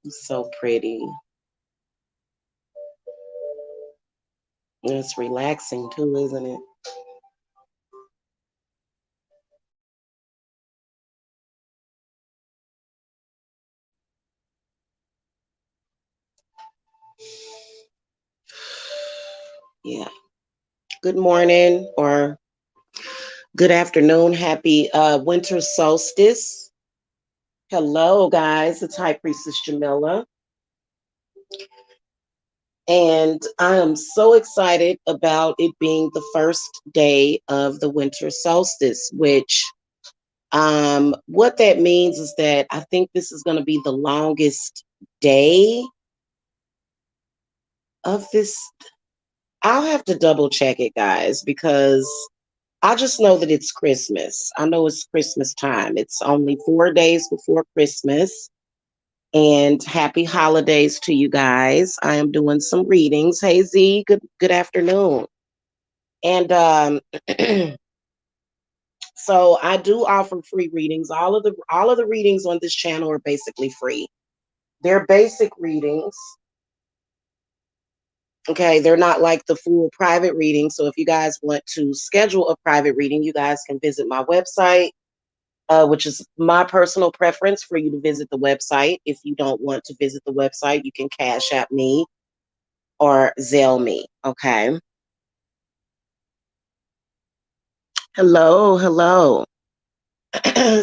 It's so pretty. It's relaxing too, isn't it? Yeah. Good morning or good afternoon. Happy winter solstice. Hello, guys. It's High Priestess Jamila. And I am so excited about it being the first day of the winter solstice, which what that means is that I think this is going to be the longest day of this. I'll have to double check it, guys, because I just know that it's Christmas. I know it's Christmas time. It's only 4 days before Christmas. And happy holidays to you guys. I am doing some readings. Hey Z, good afternoon. And so I do offer free readings. All of the readings on this channel are basically free. They're basic readings. Okay, they're not like the full private reading. So if you guys want to schedule a private reading, you guys can visit my website, which is my personal preference for you to visit the website. If you don't want to visit the website, you can Cash App me or Zelle me. Okay. Hello, hello.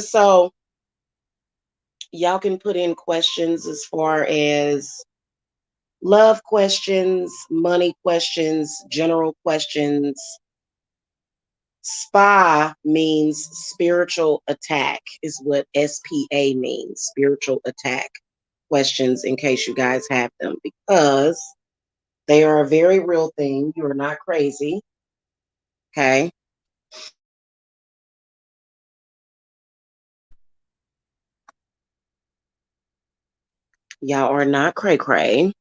So y'all can put in questions as far as love questions, money questions, general questions. SPA means spiritual attack, is what SPA means, spiritual attack questions, in case you guys have them, because they are a very real thing. You are not crazy. Okay. Y'all are not cray cray.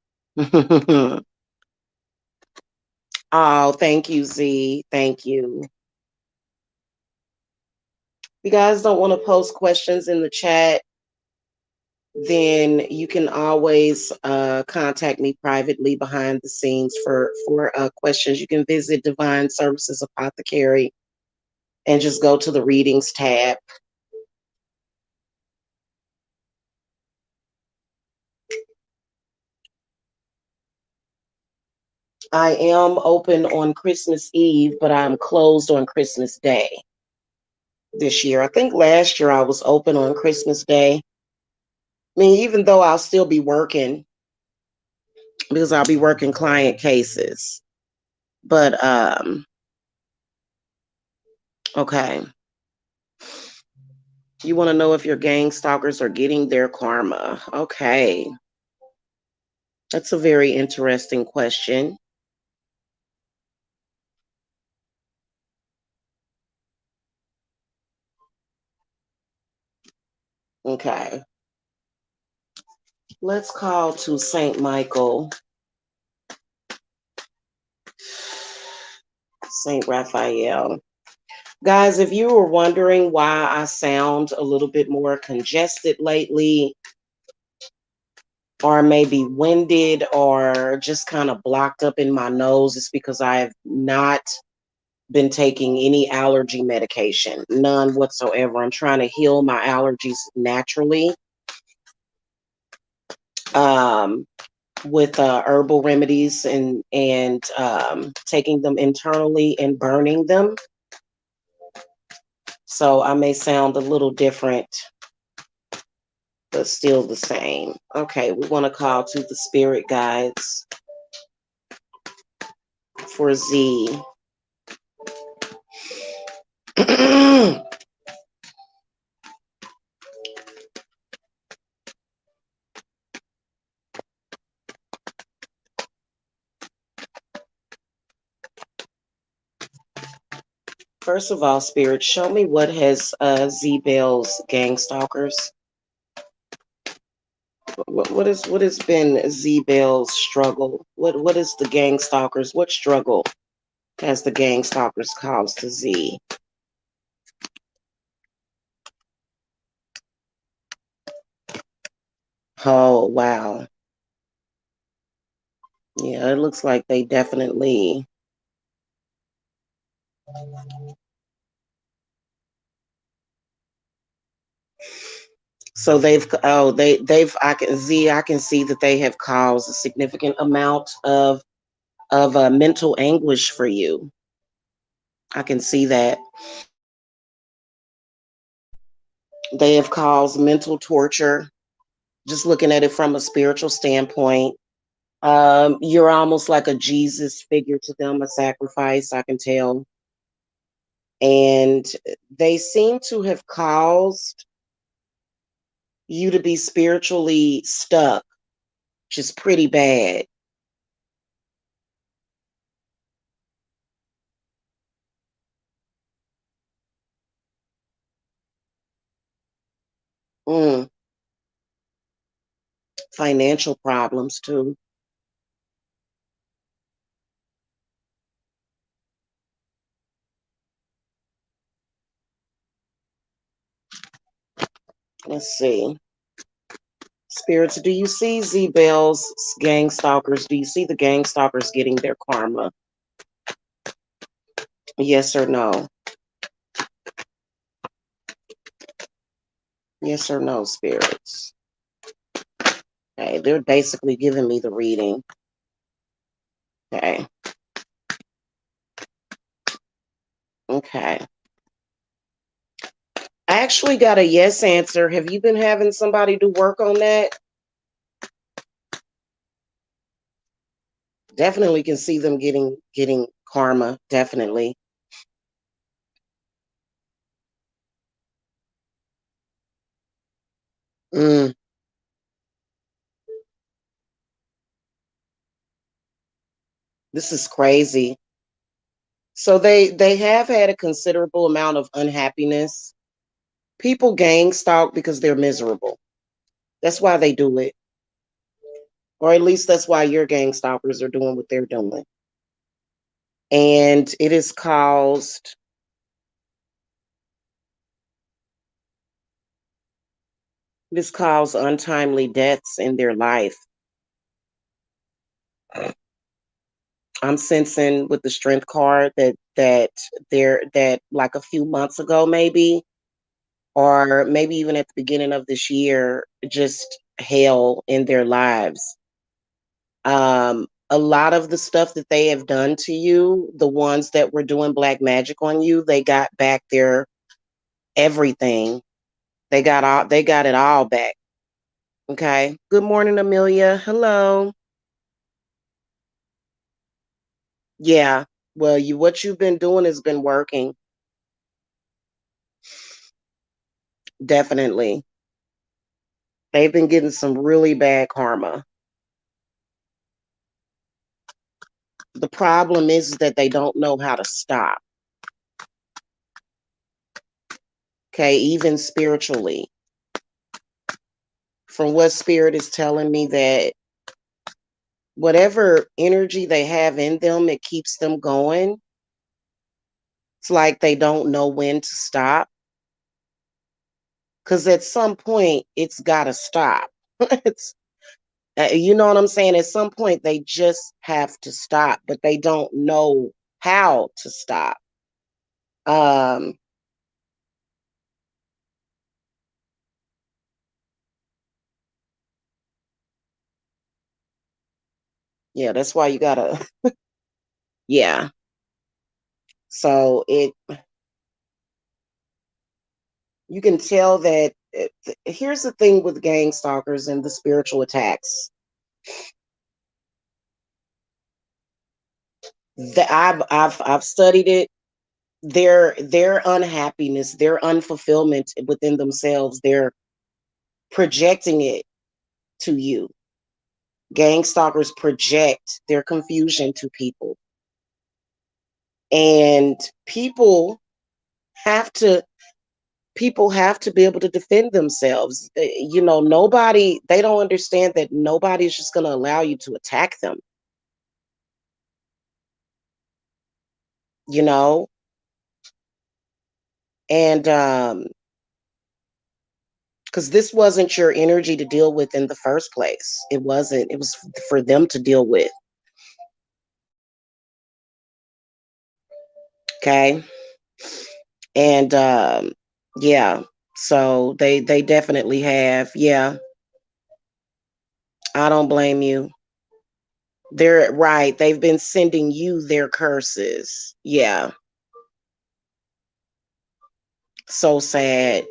Oh, thank you, Z. Thank you. You guys don't want to post questions in the chat, then you can always contact me privately behind the scenes for questions. You can visit Divine Services Apothecary and just go to the readings tab. I am open on Christmas Eve, but I'm closed on Christmas Day this year. I think last year I was open on Christmas Day. I mean, even though I'll still be working because I'll be working client cases. But okay. You want to know if your gang stalkers are getting their karma. Okay. That's a very interesting question. Okay. Let's call to Saint Michael, Saint Raphael. Guys, if you were wondering why I sound a little bit more congested lately, or maybe winded, or just kind of blocked up in my nose, it's because I have not been taking any allergy medication, none whatsoever. I'm trying to heal my allergies naturally, um, with herbal remedies and taking them internally and burning them. So I may sound a little different, but still the same. Okay, we want to call to the spirit guides for Z. First of all, spirit, show me what has Z Bell's gang stalkers. What has been Z Bell's struggle? What is the gang stalkers? What struggle has the gang stalkers caused to Z? Oh, wow. Yeah, it looks like they definitely. So they've I can see that they have caused a significant amount of mental anguish for you. I can see that they have caused mental torture. Just looking at it from a spiritual standpoint, you're almost like a Jesus figure to them, a sacrifice. I can tell, and they seem to have caused you to be spiritually stuck, which is pretty bad. Mm, financial problems too. Let's see. Spirits, do you see Z-Bell's gang stalkers? Do you see the gang stalkers getting their karma? Yes or no? Yes or no, spirits? Okay, they're basically giving me the reading. Okay. Okay. I actually got a yes answer. Have you been having somebody do work on that? Definitely can see them getting karma. Definitely. Mm, this is crazy. So they have had a considerable amount of unhappiness. People gang stalk because they're miserable. That's why they do it. Or at least that's why your gang stalkers are doing what they're doing. And it has caused untimely deaths in their life. I'm sensing with the strength card that like a few months ago maybe, or maybe even at the beginning of this year, just hell in their lives. A lot of the stuff that they have done to you, the ones that were doing black magic on you, they got back their everything. They got it all back. Okay. Good morning, Amelia. Hello. Yeah. Well, what you've been doing has been working. Definitely. They've been getting some really bad karma. The problem is that they don't know how to stop. Okay, even spiritually. From what spirit is telling me that whatever energy they have in them, it keeps them going. It's like they don't know when to stop. Because at some point, it's got to stop. it's You know what I'm saying? At some point, they just have to stop, but they don't know how to stop. Um, yeah, that's why you gotta, yeah. So you can tell that. Here's the thing with gang stalkers and the spiritual attacks. That I've studied it. Their unhappiness, their unfulfillment within themselves, they're projecting it to you. Gang stalkers project their confusion to people, and people have to people have to be able to defend themselves. Nobody, they don't understand that nobody's just going to allow you to attack them, you know? And Because this wasn't your energy to deal with in the first place. It wasn't. It was for them to deal with. Okay. And yeah. So they definitely have. Yeah. I don't blame you. They're right. They've been sending you their curses. Yeah. So sad.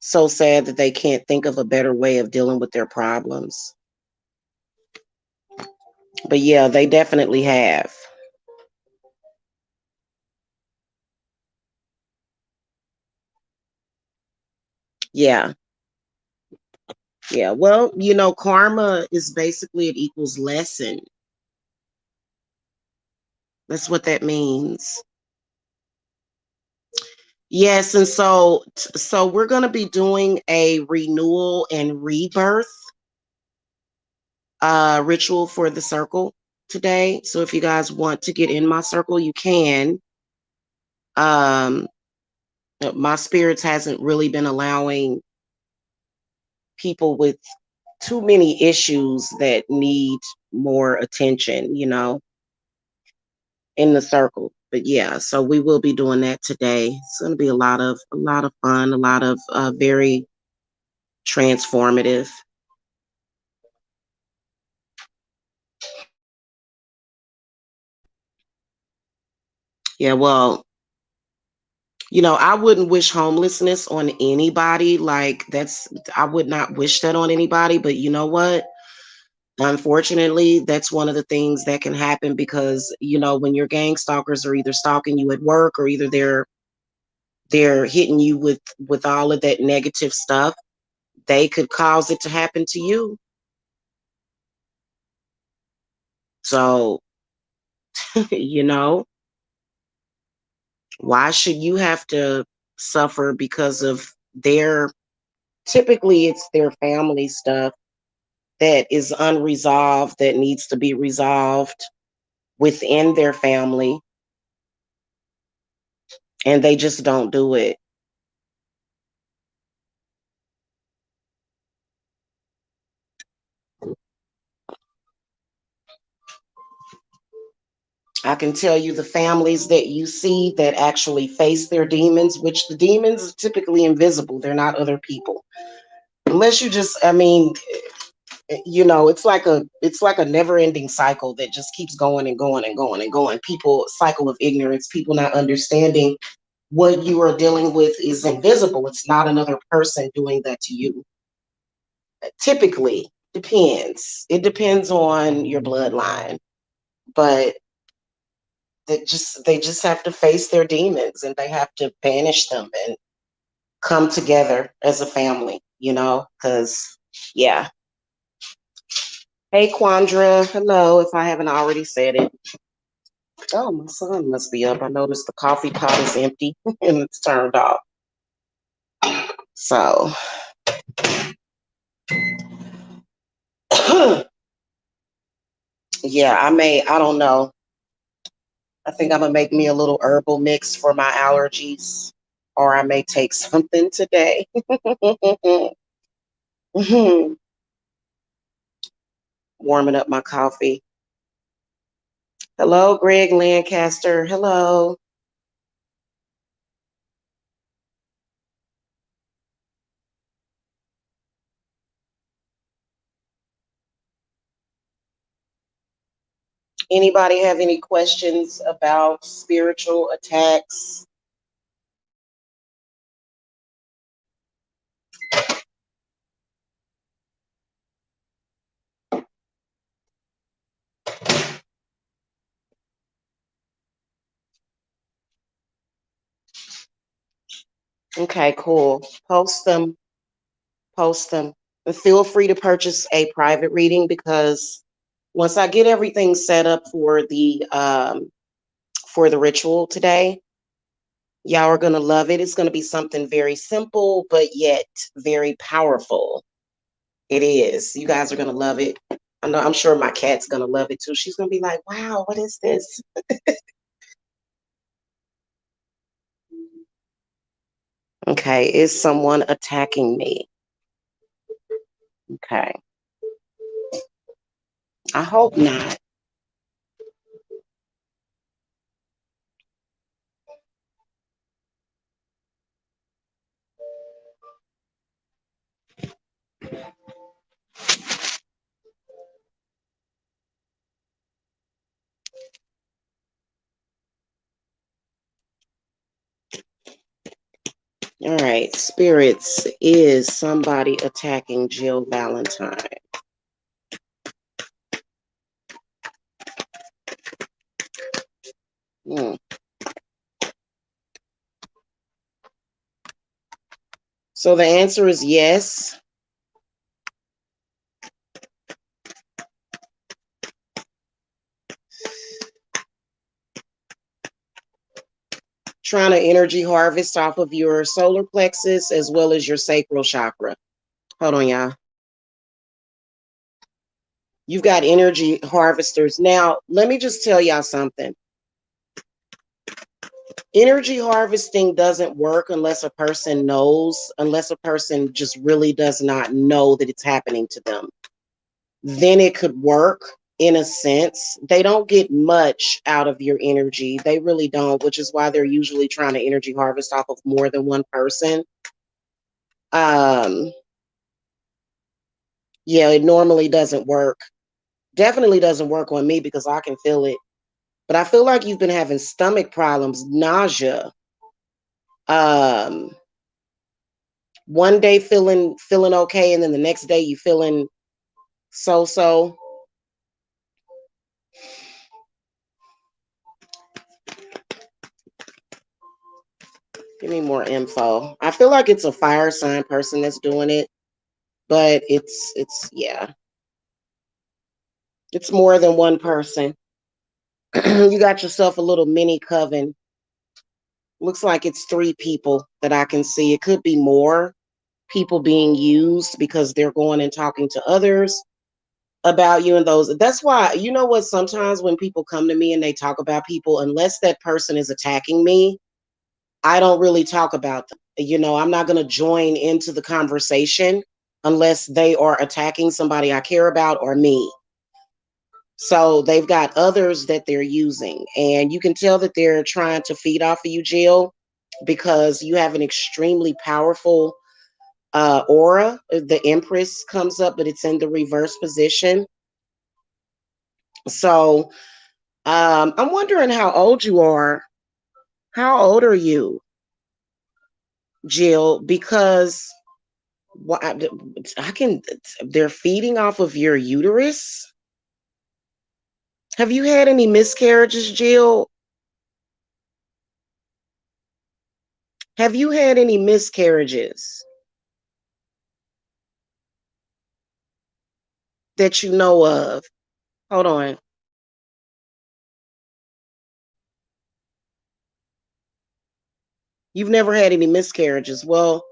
So sad that they can't think of a better way of dealing with their problems. But yeah, they definitely have. Yeah. Yeah. Well, karma is basically it equals lesson. That's what that means. Yes, and so we're going to be doing a renewal and rebirth ritual for the circle today. So if you guys want to get in my circle, you can. Um my spirits hasn't really been allowing people with too many issues that need more attention, in the circle. But yeah, so we will be doing that today. It's going to be a lot of fun, a lot of very transformative. Yeah, well, I wouldn't wish homelessness on anybody. I would not wish that on anybody. But you know what? Unfortunately, that's one of the things that can happen because, when your gang stalkers are either stalking you at work or either they're hitting you with all of that negative stuff, they could cause it to happen to you. So, you know, why should you have to suffer because of their typically it's their family stuff that is unresolved that needs to be resolved within their family and they just don't do it. I can tell you the families that you see that actually face their demons, which the demons are typically invisible. They're not other people. Unless you just, I mean, it's like a never-ending cycle that just keeps going and going and going and going. People cycle of ignorance, people not understanding what you are dealing with is invisible. It's not another person doing that to you. Typically, depends. It depends on your bloodline, but they just have to face their demons and they have to banish them and come together as a family, because yeah. Hey Quandra, hello, if I haven't already said it. Oh, my son must be up. I noticed the coffee pot is empty and it's turned off. So yeah, I don't know. I think I'm gonna make me a little herbal mix for my allergies, or I may take something today. Warming up my coffee. Hello, Greg Lancaster. Hello. Anybody have any questions about spiritual attacks? Okay, cool. Post them. And feel free to purchase a private reading because once I get everything set up for the ritual today, y'all are gonna love it. It's gonna be something very simple but yet very powerful. It is. You guys are gonna love it. I'm sure my cat's gonna love it too. She's gonna be like, "Wow, what is this?" Okay, is someone attacking me? Okay, I hope not. All right, spirits, is somebody attacking Jill Valentine? Hmm. So the answer is yes. Trying to energy harvest off of your solar plexus as well as your sacral chakra. Hold on, y'all. You've got energy harvesters. Now, let me just tell y'all something. Energy harvesting doesn't work unless a person knows, unless a person just really does not know that it's happening to them. Then it could work in a sense. They don't get much out of your energy. They really don't, which is why they're usually trying to energy harvest off of more than one person. Um, yeah, it normally doesn't work. Definitely doesn't work on me because I can feel it. But I feel like you've been having stomach problems, nausea. Um, one day feeling okay, and then the next day you feeling so. Give me more info. I feel like it's a fire sign person that's doing it, but it's yeah, it's more than one person. You got yourself a little mini coven. Looks like it's three people that I can see. It could be more people being used because they're going and talking to others about you, and those. That's why, you know what, sometimes when people come to me and they talk about people, unless that person is attacking me, I don't really talk about them. I'm not going to join into the conversation unless they are attacking somebody I care about or me. So they've got others that they're using, and you can tell that they're trying to feed off of you, Jill, because you have an extremely powerful aura. The Empress comes up, but it's in the reverse position. So I'm wondering how old you are. How old are you, Jill? Because what I can, they're feeding off of your uterus. Have you had any miscarriages, Jill? Have you had any miscarriages that you know of? Hold on. You've never had any miscarriages. Well,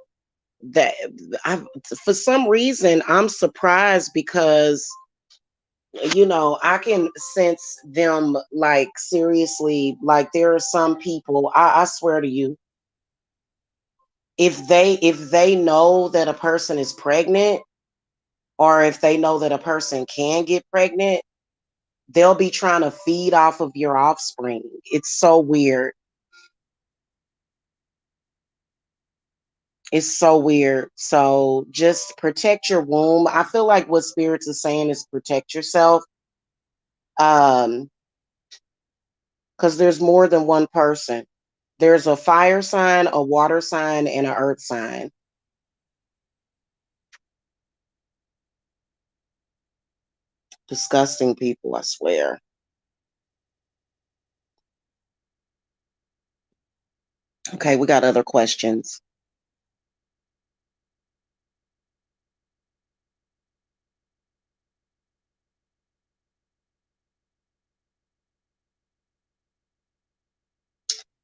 that I, for some reason, I'm surprised because I can sense them, like, seriously. Like, there are some people, I swear to you, if they know that a person is pregnant, or if they know that a person can get pregnant, they'll be trying to feed off of your offspring. It's so weird. It's so weird. So just protect your womb. I feel like what spirits are saying is protect yourself. Um, because there's more than one person. There's a fire sign, a water sign, and an earth sign. Disgusting people, I swear. Okay, we got other questions.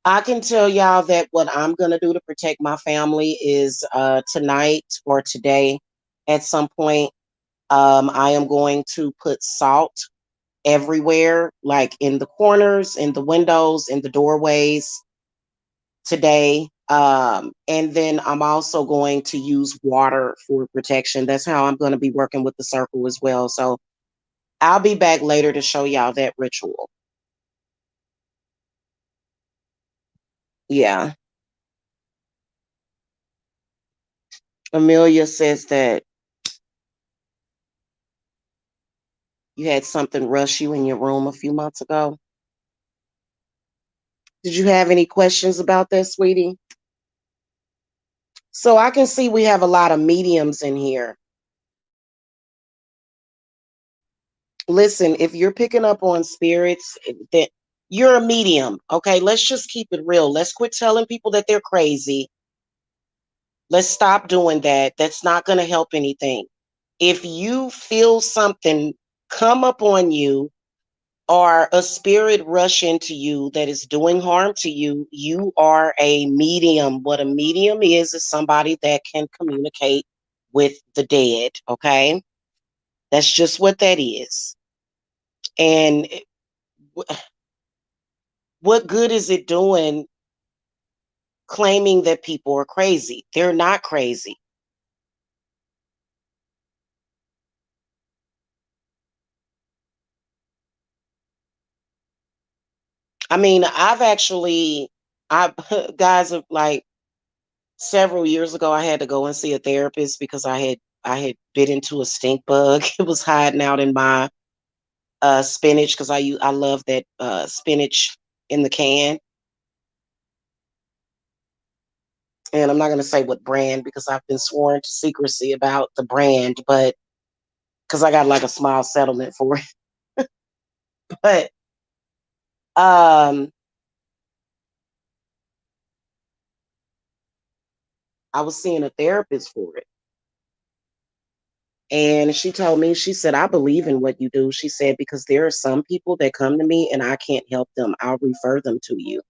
I can tell y'all that what I'm going to do to protect my family is tonight or today at some point, I am going to put salt everywhere, like in the corners, in the windows, in the doorways today. And then I'm also going to use water for protection. That's how I'm going to be working with the circle as well. So I'll be back later to show y'all that ritual. Yeah. Amelia says that you had something rush you in your room a few months ago. Did you have any questions about that, sweetie? So I can see we have a lot of mediums in here. Listen, if you're picking up on spirits, that you're a medium. Okay, let's just keep it real. Let's quit telling people that they're crazy. Let's stop doing that. That's not going to help anything. If you feel something come up on you or a spirit rush into you that is doing harm to you, you are a medium. What a medium is somebody that can communicate with the dead. Okay, that's just what that is. And what good is it doing claiming that people are crazy? They're not crazy. I mean, I guys have like several years ago, I had to go and see a therapist because I had bit into a stink bug. It was hiding out in my spinach because I love that spinach in the can. And I'm not going to say what brand because I've been sworn to secrecy about the brand, but because I got like a small settlement for it. But um, I was seeing a therapist for it. And she told me, she said, I believe in what you do. She said, because there are some people that come to me and I can't help them. I'll refer them to you.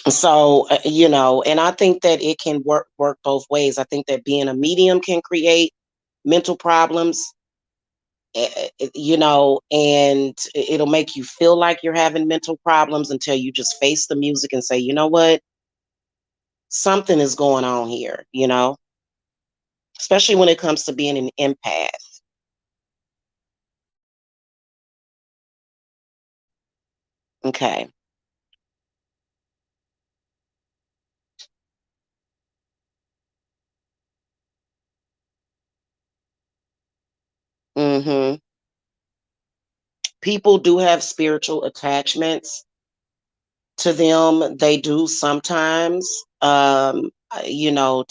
So, and I think that it can work both ways. I think that being a medium can create mental problems, and it'll make you feel like you're having mental problems until you just face the music and say, you know what? Something is going on here, especially when it comes to being an empath. Okay. Hmm. People do have spiritual attachments to them. They do sometimes, to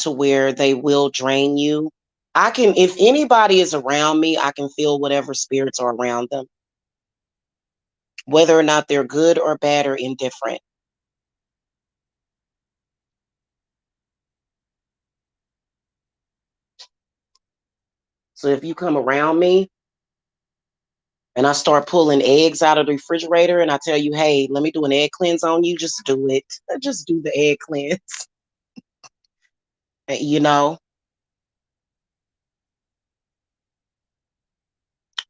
where they will drain you. If anybody is around me, I can feel whatever spirits are around them, whether or not they're good or bad or indifferent. So if you come around me and I start pulling eggs out of the refrigerator and I tell you, hey, let me do an egg cleanse on you, just do it. Just do the egg cleanse. You know,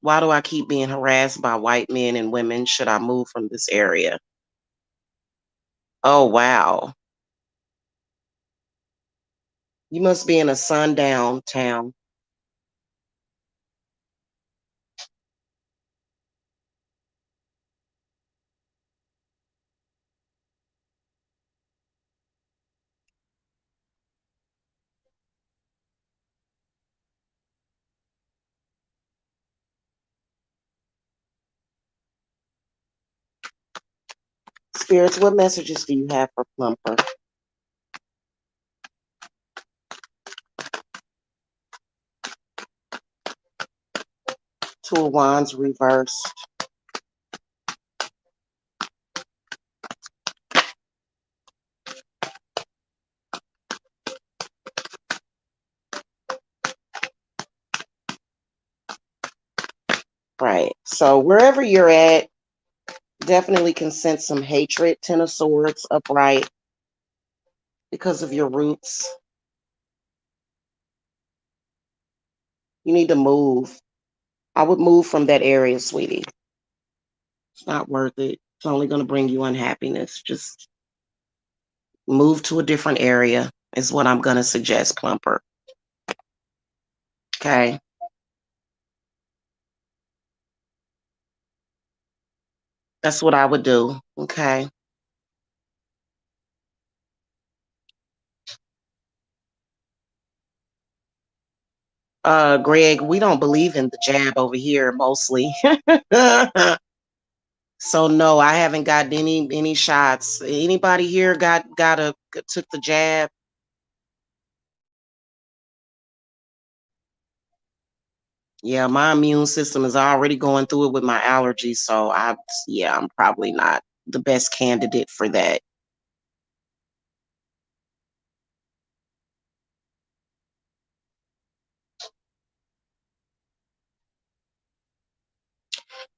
why do I keep being harassed by white men and women? Should I move from this area? Oh, wow. You must be in a sundown town. Spirits, what messages do you have for Plumper? Two of Wands reversed. Right. So wherever you're at, definitely can sense some hatred. Ten of Swords upright because of your roots. You need to move. I would move from that area, sweetie. It's not worth it. It's only going to bring you unhappiness. Just move to a different area is what I'm going to suggest, Plumper. Okay. That's what I would do. Okay. Greg, we don't believe in the jab over here mostly. So no, I haven't gotten any shots. Anybody here got a took the jab? Yeah, my immune system is already going through it with my allergies, so I'm probably not the best candidate for that.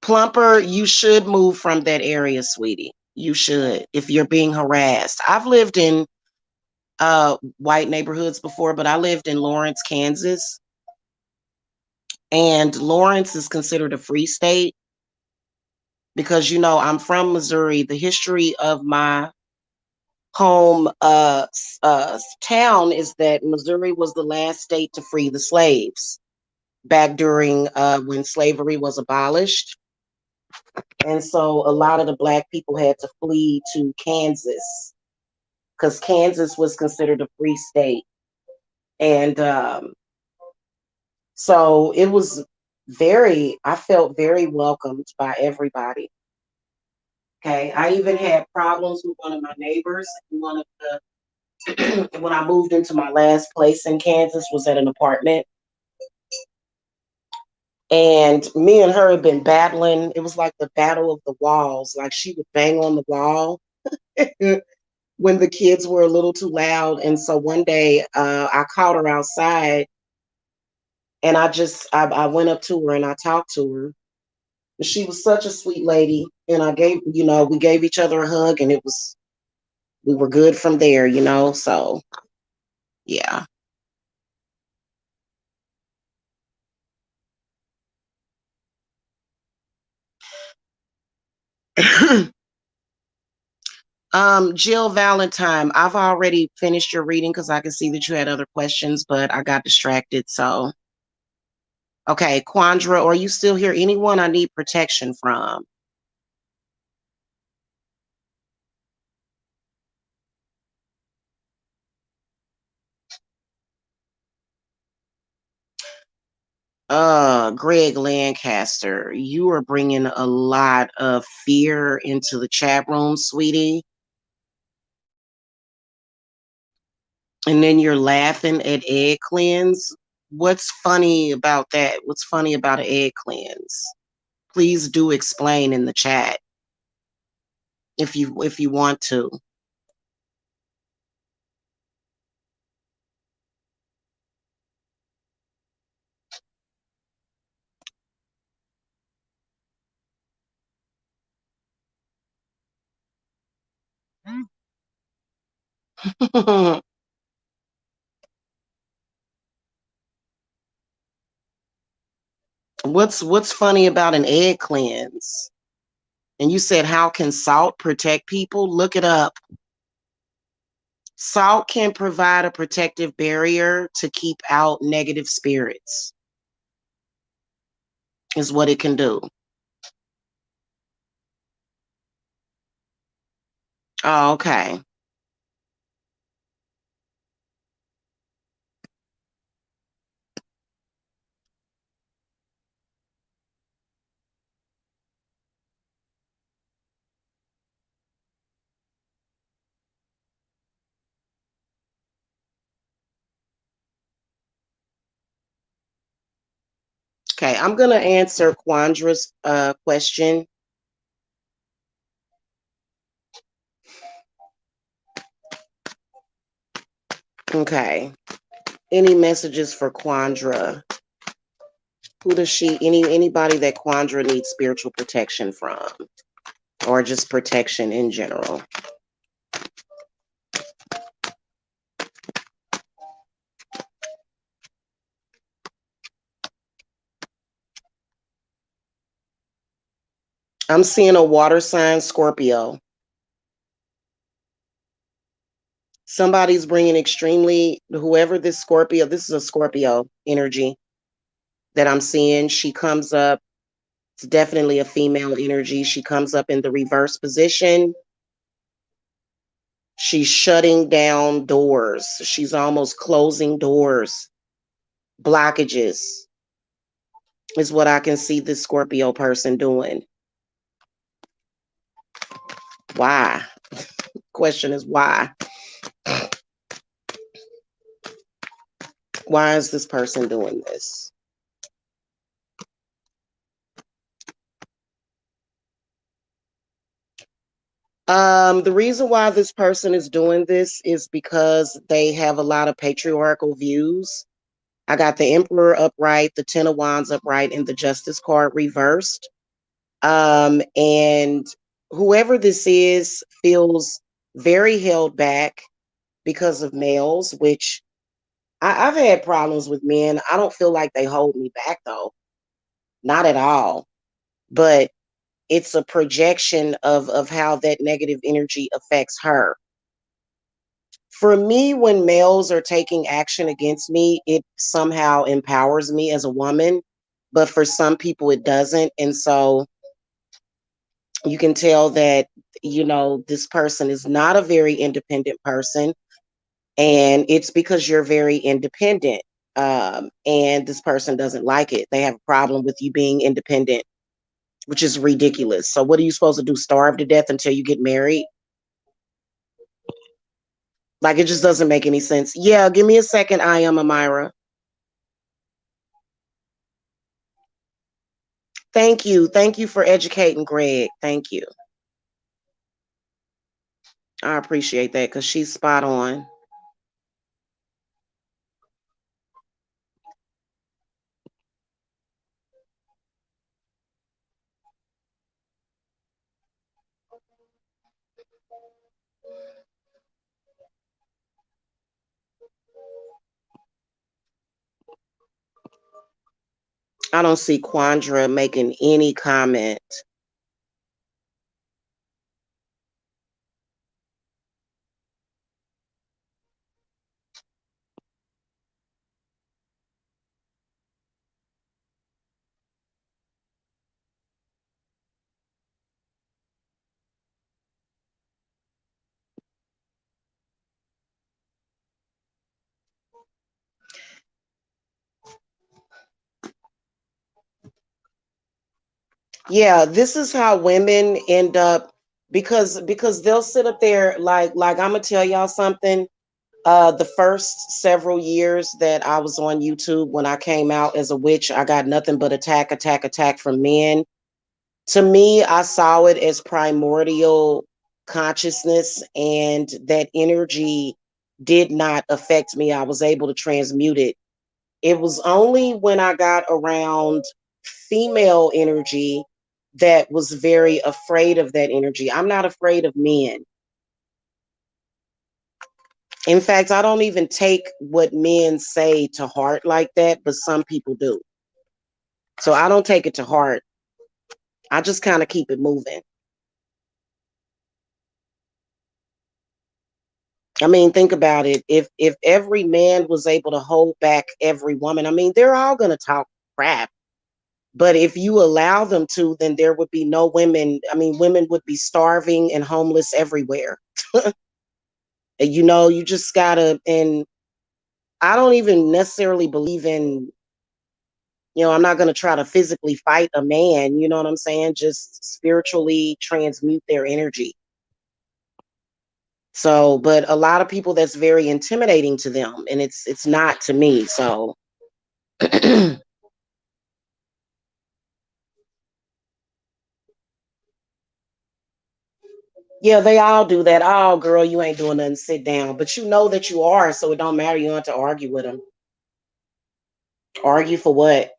Plumper, you should move from that area, sweetie. You should if you're being harassed. I've lived in white neighborhoods before, but I lived in Lawrence, Kansas, and Lawrence is considered a free state because I'm from Missouri. The history of my home town is that Missouri was the last state to free the slaves back during when slavery was abolished. And so a lot of the black people had to flee to Kansas because Kansas was considered a free state. And so it was I felt very welcomed by everybody. Okay. I even had problems with one of my neighbors. One of the, when I moved into my last place in Kansas was at an apartment. And me and her had been battling. It was like the battle of the walls. Like she would bang on the wall when the kids were a little too loud. And so one day I caught her outside and I went up to her and I talked to her. And she was such a sweet lady. And we gave each other a hug and we were good from there. So yeah. Jill Valentine, I've already finished your reading because I can see that you had other questions, but I got distracted. So, okay, Quandra, are you still here? Anyone I need protection from? Greg Lancaster, you are bringing a lot of fear into the chat room, sweetie. And then you're laughing at egg cleanse. What's funny about that? What's funny about an egg cleanse? Please do explain in the chat if you want to. What's funny about an egg cleanse? And you said, how can salt protect people? Look it up. Salt can provide a protective barrier to keep out negative spirits, is what it can do. Oh, okay. Okay, I'm going to answer Quandra's question. Okay. Any messages for Quandra? Who does anybody that Quandra needs spiritual protection from? Or just protection in general? I'm seeing a water sign Scorpio. Somebody's bringing extremely, whoever this Scorpio, this is a Scorpio energy that I'm seeing. She comes up, it's definitely a female energy. She comes up in the reverse position. She's shutting down doors. She's almost closing doors. Blockages is what I can see this Scorpio person doing. Why? Question is why? Why is this person doing this? The reason why this person is doing this is because they have a lot of patriarchal views. I got the Emperor upright, the Ten of Wands upright, and the Justice card reversed. And whoever this is feels very held back because of males, which I've had problems with men. I don't feel like they hold me back though, not at all. But it's a projection of how that negative energy affects her. For me, when males are taking action against me, it somehow empowers me as a woman. But for some people, it doesn't. And so you can tell that, this person is not a very independent person. And it's because you're very independent. And this person doesn't like it. They have a problem with you being independent, which is ridiculous. So, what are you supposed to do? Starve to death until you get married? Like, it just doesn't make any sense. Yeah, give me a second. I am Amira. Thank you. Thank you for educating Greg. Thank you. I appreciate that because she's spot on. I don't see Quandra making any comment. Yeah, this is how women end up because they'll sit up there like I'm gonna tell y'all something. The first several years that I was on YouTube when I came out as a witch, I got nothing but attack, attack, attack from men. To me, I saw it as primordial consciousness, and that energy did not affect me. I was able to transmute it. It was only when I got around female energy that was very afraid of that energy. I'm not afraid of men. In fact, I don't even take what men say to heart like that, but some people do. So I don't take it to heart. I just kind of keep it moving. I mean, think about it. If every man was able to hold back every woman, I mean, they're all going to talk crap. But if you allow them to, then there would be no women. I mean, women would be starving and homeless everywhere. You just gotta, and I don't even necessarily believe in, I'm not going to try to physically fight a man, you know what I'm saying? Just spiritually transmute their energy. So, but a lot of people that's very intimidating to them, and it's not to me. So, yeah, they all do that. Oh, girl, you ain't doing nothing. Sit down. But you know that you are, so it don't matter. You don't have to argue with them. Argue for what?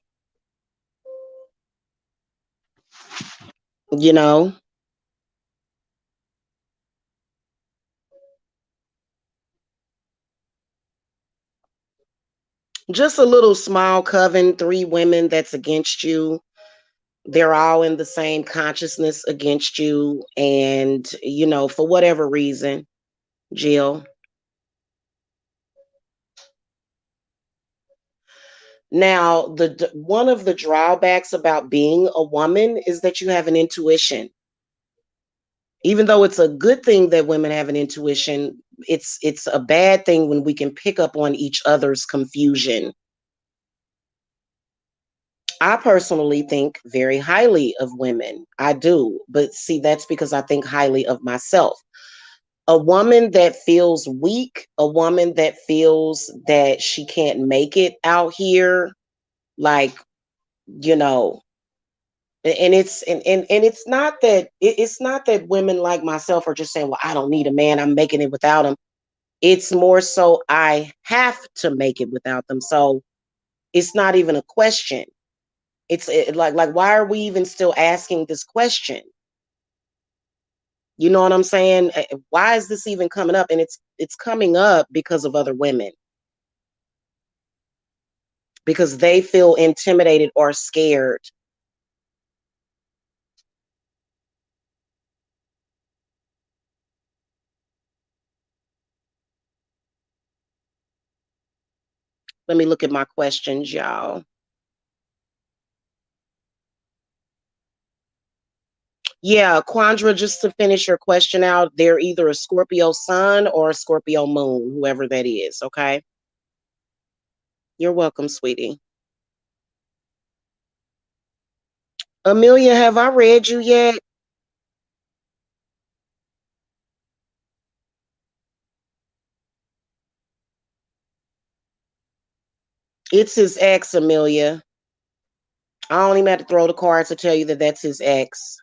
You know, just a little small coven, three women that's against you. They're all in the same consciousness against you. And, for whatever reason, Jill. Now, one of the drawbacks about being a woman is that you have an intuition. Even though it's a good thing that women have an intuition, it's a bad thing when we can pick up on each other's confusion. I personally think very highly of women. I do. But see, that's because I think highly of myself. A woman that feels weak, a woman that feels that she can't make it out here, like, you know, and it's not that it's not that women like myself are just saying, well, I don't need a man, I'm making it without him. It's more so I have to make it without them. So it's not even a question. Like why are we even still asking this question? You know what I'm saying? Why is this even coming up? And it's coming up because of other women, because they feel intimidated or scared. Let me look at my questions, y'all. Yeah, Quandra, just to finish your question out, they're either a Scorpio sun or a Scorpio moon, whoever that is, okay? You're welcome, sweetie. Amelia, have I read you yet? It's his ex, Amelia. I don't even have to throw the cards to tell you that that's his ex.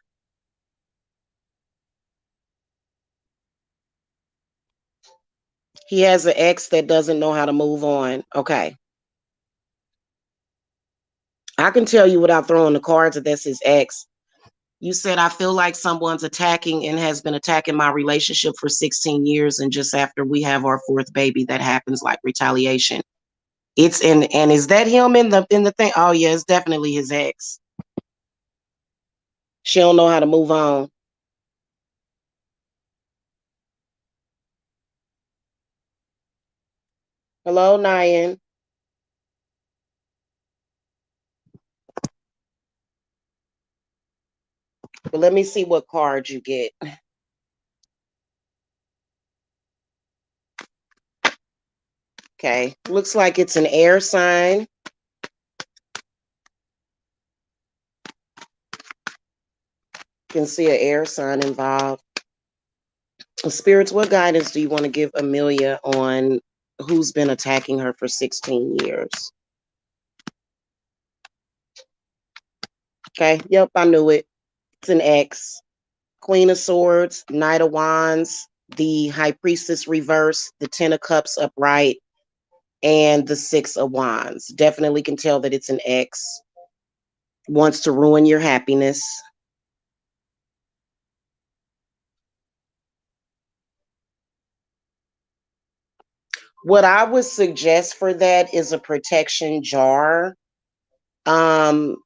He has an ex that doesn't know how to move on. Okay. I can tell you without throwing the cards that that's his ex. You said, I feel like someone's attacking and has been attacking my relationship for 16 years. And just after we have our fourth baby, that happens like retaliation. It's in, and is that him in the thing? Oh yeah, it's definitely his ex. She don't know how to move on. Hello, Nyan. But let me see what card you get. Okay. Looks like it's an air sign. You can see an air sign involved. Spirits, what guidance do you want to give Amelia on who's been attacking her for 16 years? Okay. Yep, I knew it. It's an X. Queen of Swords, Knight of Wands, the High Priestess reverse, the Ten of Cups upright, and the Six of Wands. Definitely can tell that it's an X. Wants to ruin your happiness. What I would suggest for that is a protection jar. Um,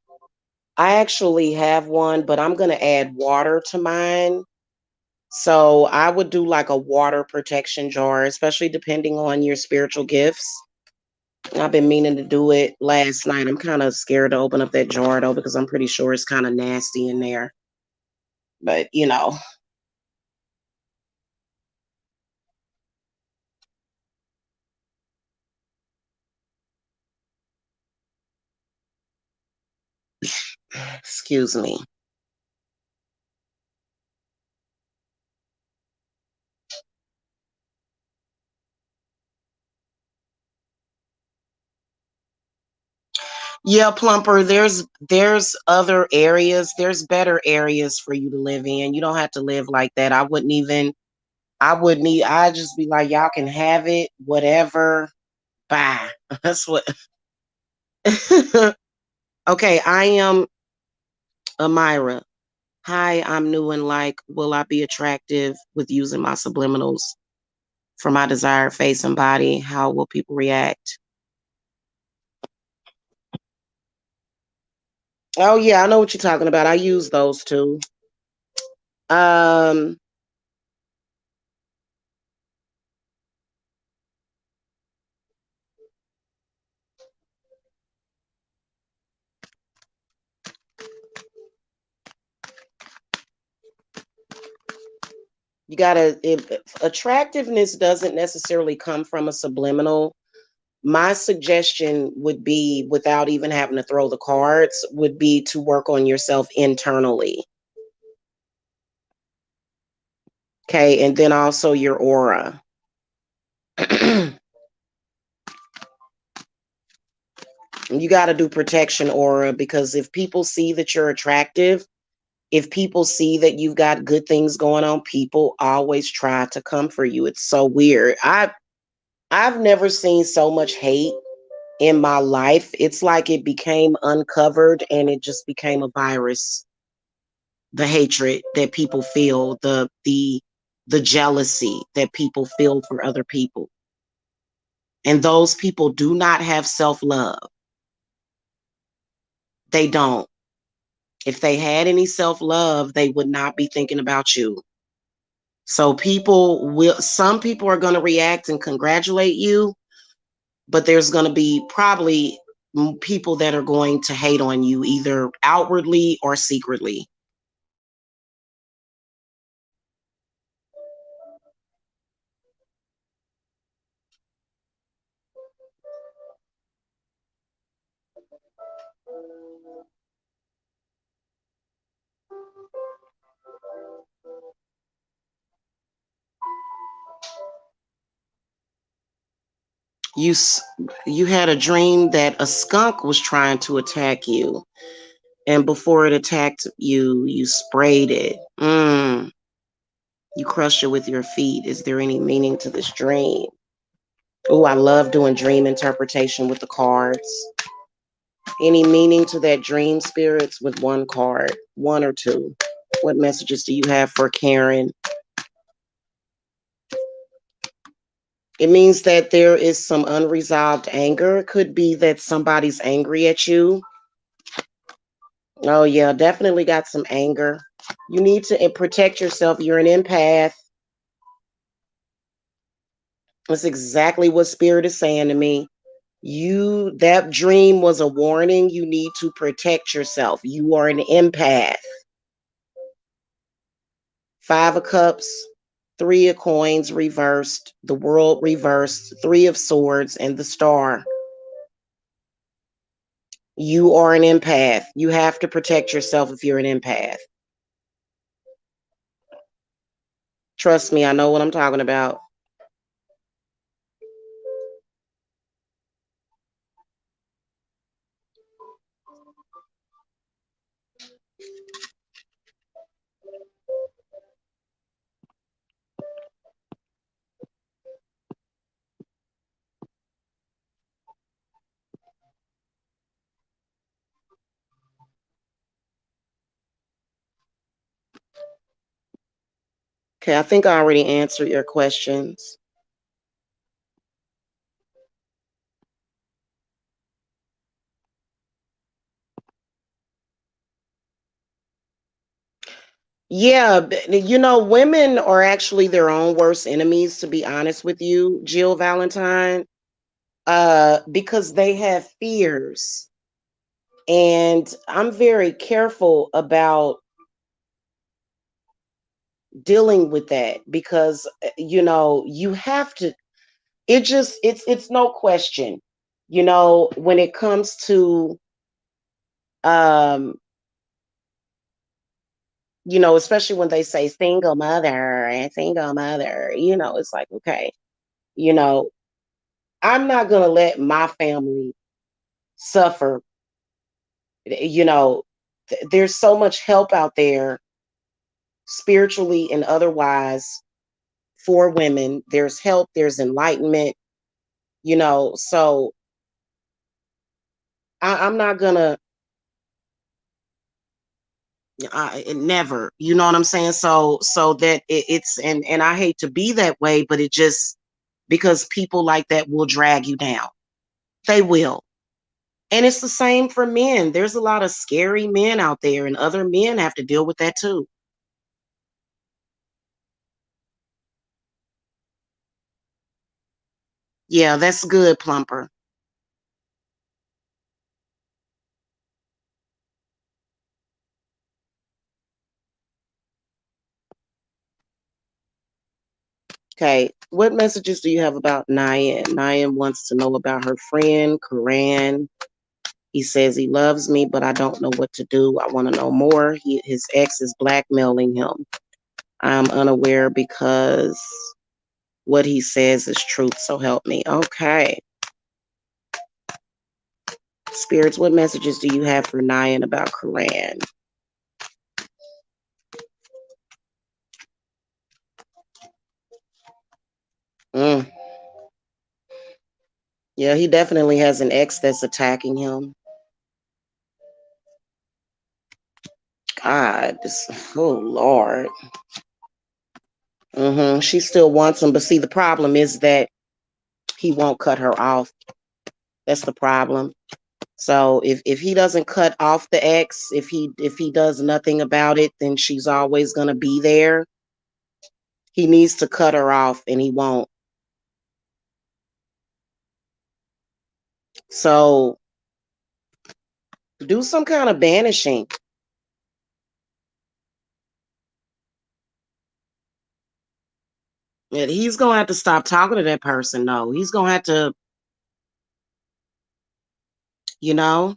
I actually have one, but I'm going to add water to mine. So I would do like a water protection jar, especially depending on your spiritual gifts. I've been meaning to do it last night. I'm kind of scared to open up that jar though, because I'm pretty sure it's kind of nasty in there. But excuse me. Yeah, Plumper, there's other areas, there's better areas for you to live in. You don't have to live like that. I'd just be like, y'all can have it, whatever. Bye. That's what Okay, I am Amira. Hi, I'm new and like, will I be attractive with using my subliminals for my desired face and body? How will people react? Oh yeah, I know what you're talking about. I use those too. Um, you gotta. If attractiveness doesn't necessarily come from a subliminal, my suggestion would be, without even having to throw the cards, would be to work on yourself internally. Okay, and then also your aura. You got to do protection aura, because if people see that you're attractive, if people see that you've got good things going on, people always try to come for you. It's so weird. I've never seen so much hate in my life. It's like it became uncovered and it just became a virus. The hatred that people feel, the jealousy that people feel for other people. And those people do not have self-love. They don't. If they had any self-love, they would not be thinking about you. So some people are going to react and congratulate you, but there's going to be probably people that are going to hate on you, either outwardly or secretly. You you had a dream that a skunk was trying to attack you, and before it attacked you, you sprayed it. You crushed it with your feet. Is there any meaning to this dream? Oh, I love doing dream interpretation with the cards. Any meaning to that dream, spirits, with one card, one or two? What messages do you have for Karen? It means that there is some unresolved anger. It could be that somebody's angry at you. Oh, yeah, definitely got some anger. You need to protect yourself. You're an empath. That's exactly what Spirit is saying to me. That dream was a warning. You need to protect yourself. You are an empath. Five of Cups, Three of Coins reversed, the World reversed, Three of Swords, and the Star. You are an empath. You have to protect yourself if you're an empath. Trust me, I know what I'm talking about. Okay, I think I already answered your questions. Yeah, women are actually their own worst enemies, to be honest with you, Jill Valentine, because they have fears. And I'm very careful about dealing with that because, you have to, it's no question, when it comes to, um, especially when they say single mother and single mother, it's like, okay, you know, I'm not going to let my family suffer. You know, there's so much help out there, spiritually and otherwise, for women. There's help, there's enlightenment, so I'm not going to, never, you know what I'm saying? So that it's, and I hate to be that way, but it just, because people like that will drag you down. They will. And it's the same for men. There's a lot of scary men out there, and other men have to deal with that too. Yeah, that's good, Plumper. Okay, what messages do you have about Nyan? Nyan wants to know about her friend, Karan. He says he loves me, but I don't know what to do. I want to know more. His ex is blackmailing him. I'm unaware because what he says is truth, so help me. Okay. Spirits, what messages do you have for Nyan about Karan? Mm. Yeah, he definitely has an ex that's attacking him. God, oh Lord. She still wants him, but see, the problem is that he won't cut her off. That's the problem. So if he doesn't cut off the ex, if he does nothing about it, then she's always gonna be there. He needs to cut her off, and he won't. So do some kind of banishing. And he's gonna have to stop talking to that person. No, he's gonna have to, you know.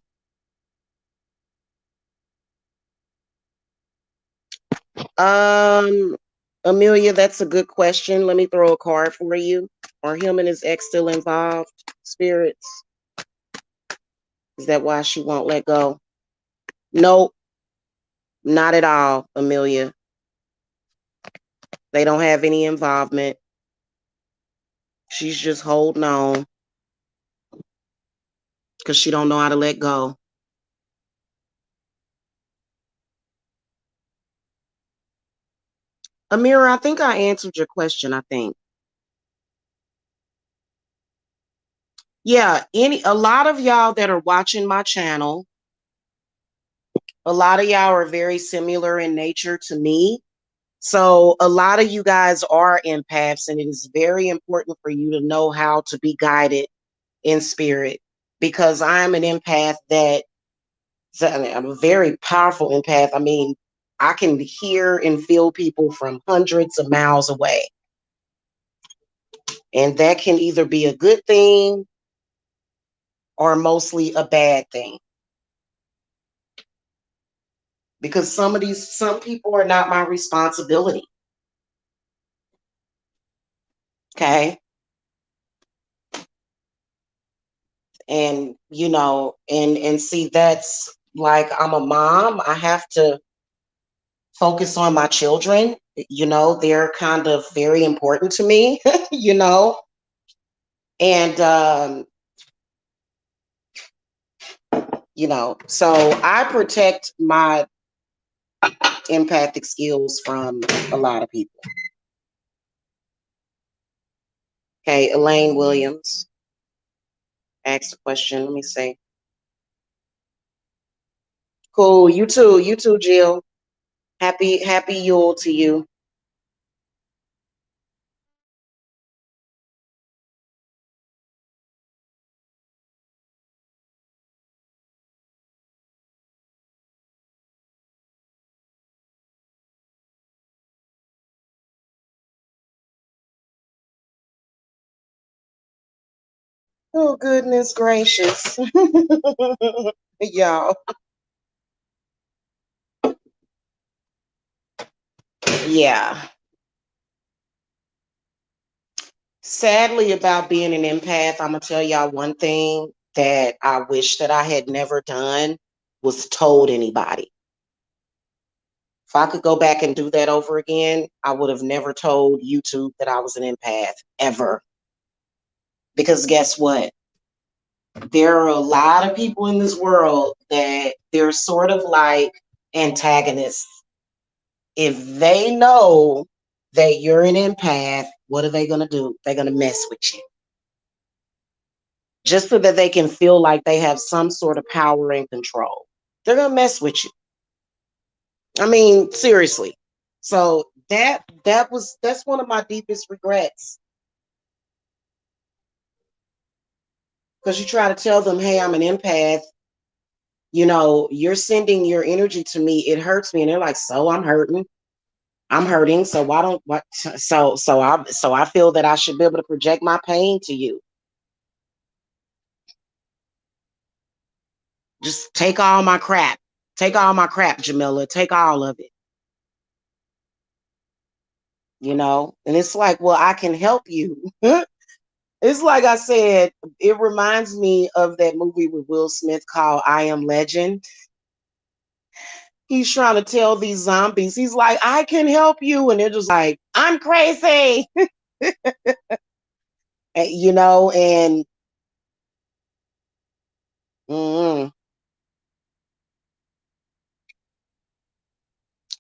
Um, Amelia, that's a good question. Let me throw a card for you. Are him and his ex still involved? Spirits. Is that why she won't let go? Nope, not at all, Amelia. They don't have any involvement. She's just holding on because she don't know how to let go. Amira, I think I answered your question. I think. Yeah, a lot of y'all that are watching my channel, a lot of y'all are very similar in nature to me. So a lot of you guys are empaths, and it is very important for you to know how to be guided in spirit, because I'm an empath that I'm a very powerful empath. I mean, I can hear and feel people from hundreds of miles away. And that can either be a good thing or mostly a bad thing. Because some people are not my responsibility. Okay. And and see, that's like, I'm a mom. I have to focus on my children. They're kind of very important to me, you know. And so I protect my empathic skills from a lot of people. Okay, Elaine Williams asked a question. Let me see. Cool. You too. You too, Jill. Happy Yule to you. Oh, goodness gracious. Y'all. Yeah. Sadly, about being an empath, I'm gonna tell y'all one thing that I wish that I had never done was told anybody. If I could go back and do that over again, I would have never told YouTube that I was an empath ever. Because guess what? There are a lot of people in this world that they're sort of like antagonists. If they know that you're an empath, what are they going to do? They're going to mess with you. just so that they can feel like they have some sort of power and control. They're gonna mess with you. I mean, seriously. So that's one of my deepest regrets. Because you try to tell them, hey, I'm an empath, you're sending your energy to me, it hurts me. And they're like, so I'm hurting. So why don't what so I feel that I should be able to project my pain to you. Just take all my crap. Take all my crap, Jamila. Take all of it. And it's like, well, I can help you. It's like I said, it reminds me of that movie with Will Smith called I Am Legend. He's trying to tell these zombies, he's like, I can help you. And they're just like, I'm crazy. And mm.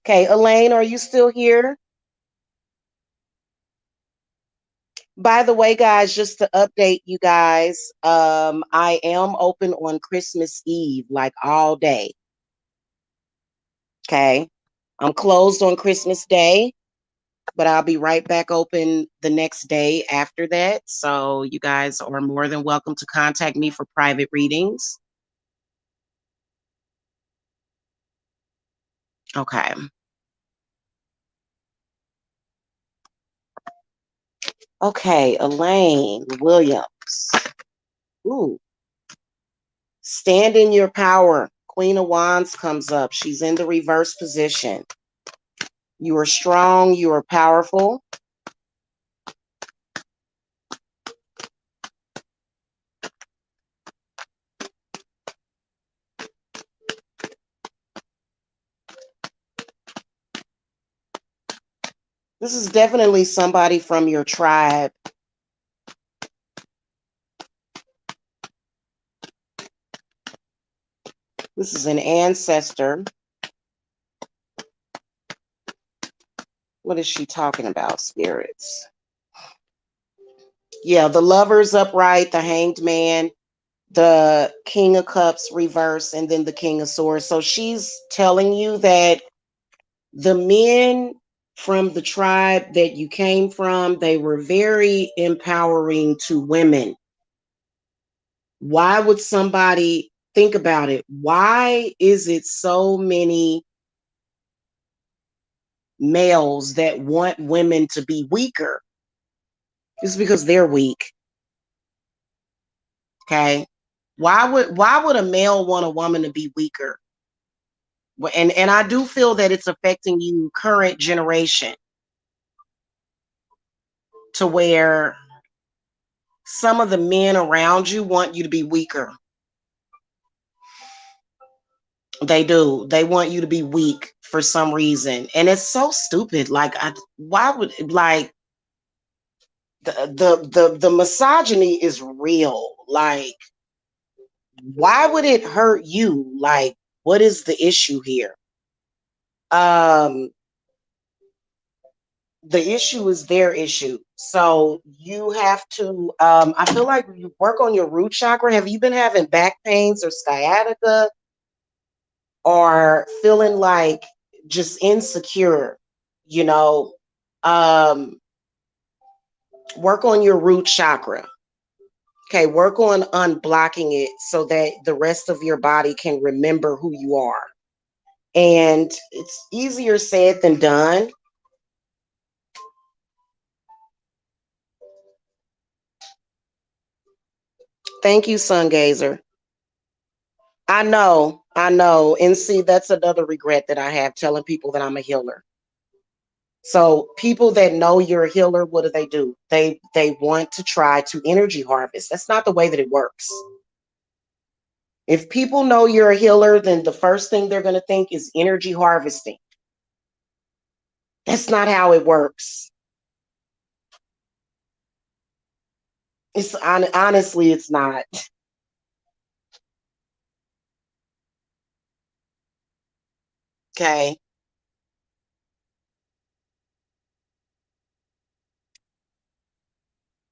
Okay, Elaine, are you still here? By the way, guys, just to update you guys, I am open on Christmas Eve, like all day. Okay. I'm closed on Christmas Day, but I'll be right back open the next day after that. So you guys are more than welcome to contact me for private readings. Okay. Okay, Elaine Williams. Ooh. Stand in your power. Queen of Wands comes up. She's in the reverse position. You are strong. You are powerful. This is definitely somebody from your tribe. This is an ancestor. What is she talking about, spirits? Yeah, the Lover's upright, the Hanged Man, the King of Cups reverse, and then the King of Swords. So she's telling you that the men from the tribe that you came from, they were very empowering to women. Why would somebody think about it? Why is it so many males that want women to be weaker? It's because they're weak. Okay. Why would a male want a woman to be weaker? And I do feel that it's affecting you current generation to where some of the men around you want you to be weaker. They do. They want you to be weak for some reason. And it's so stupid. Like why would like the misogyny is real. Like why would it hurt you? Like what is the issue here? Um the issue is their issue. So you have to, I feel like you work on your root chakra. Have you been having back pains or sciatica or feeling like just insecure? You know, um, work on your root chakra. Okay, work on unblocking it so that the rest of your body can remember who you are. And it's easier said than done. Thank you, Sun Gazer. I know, I know. And see, that's another regret that I have telling people that I'm a healer. So people that know you're a healer, what do? They want to try to energy harvest. That's not the way that it works. If people know you're a healer, then the first thing they're going to think is energy harvesting. That's not how it works. Honestly, it's not. Okay.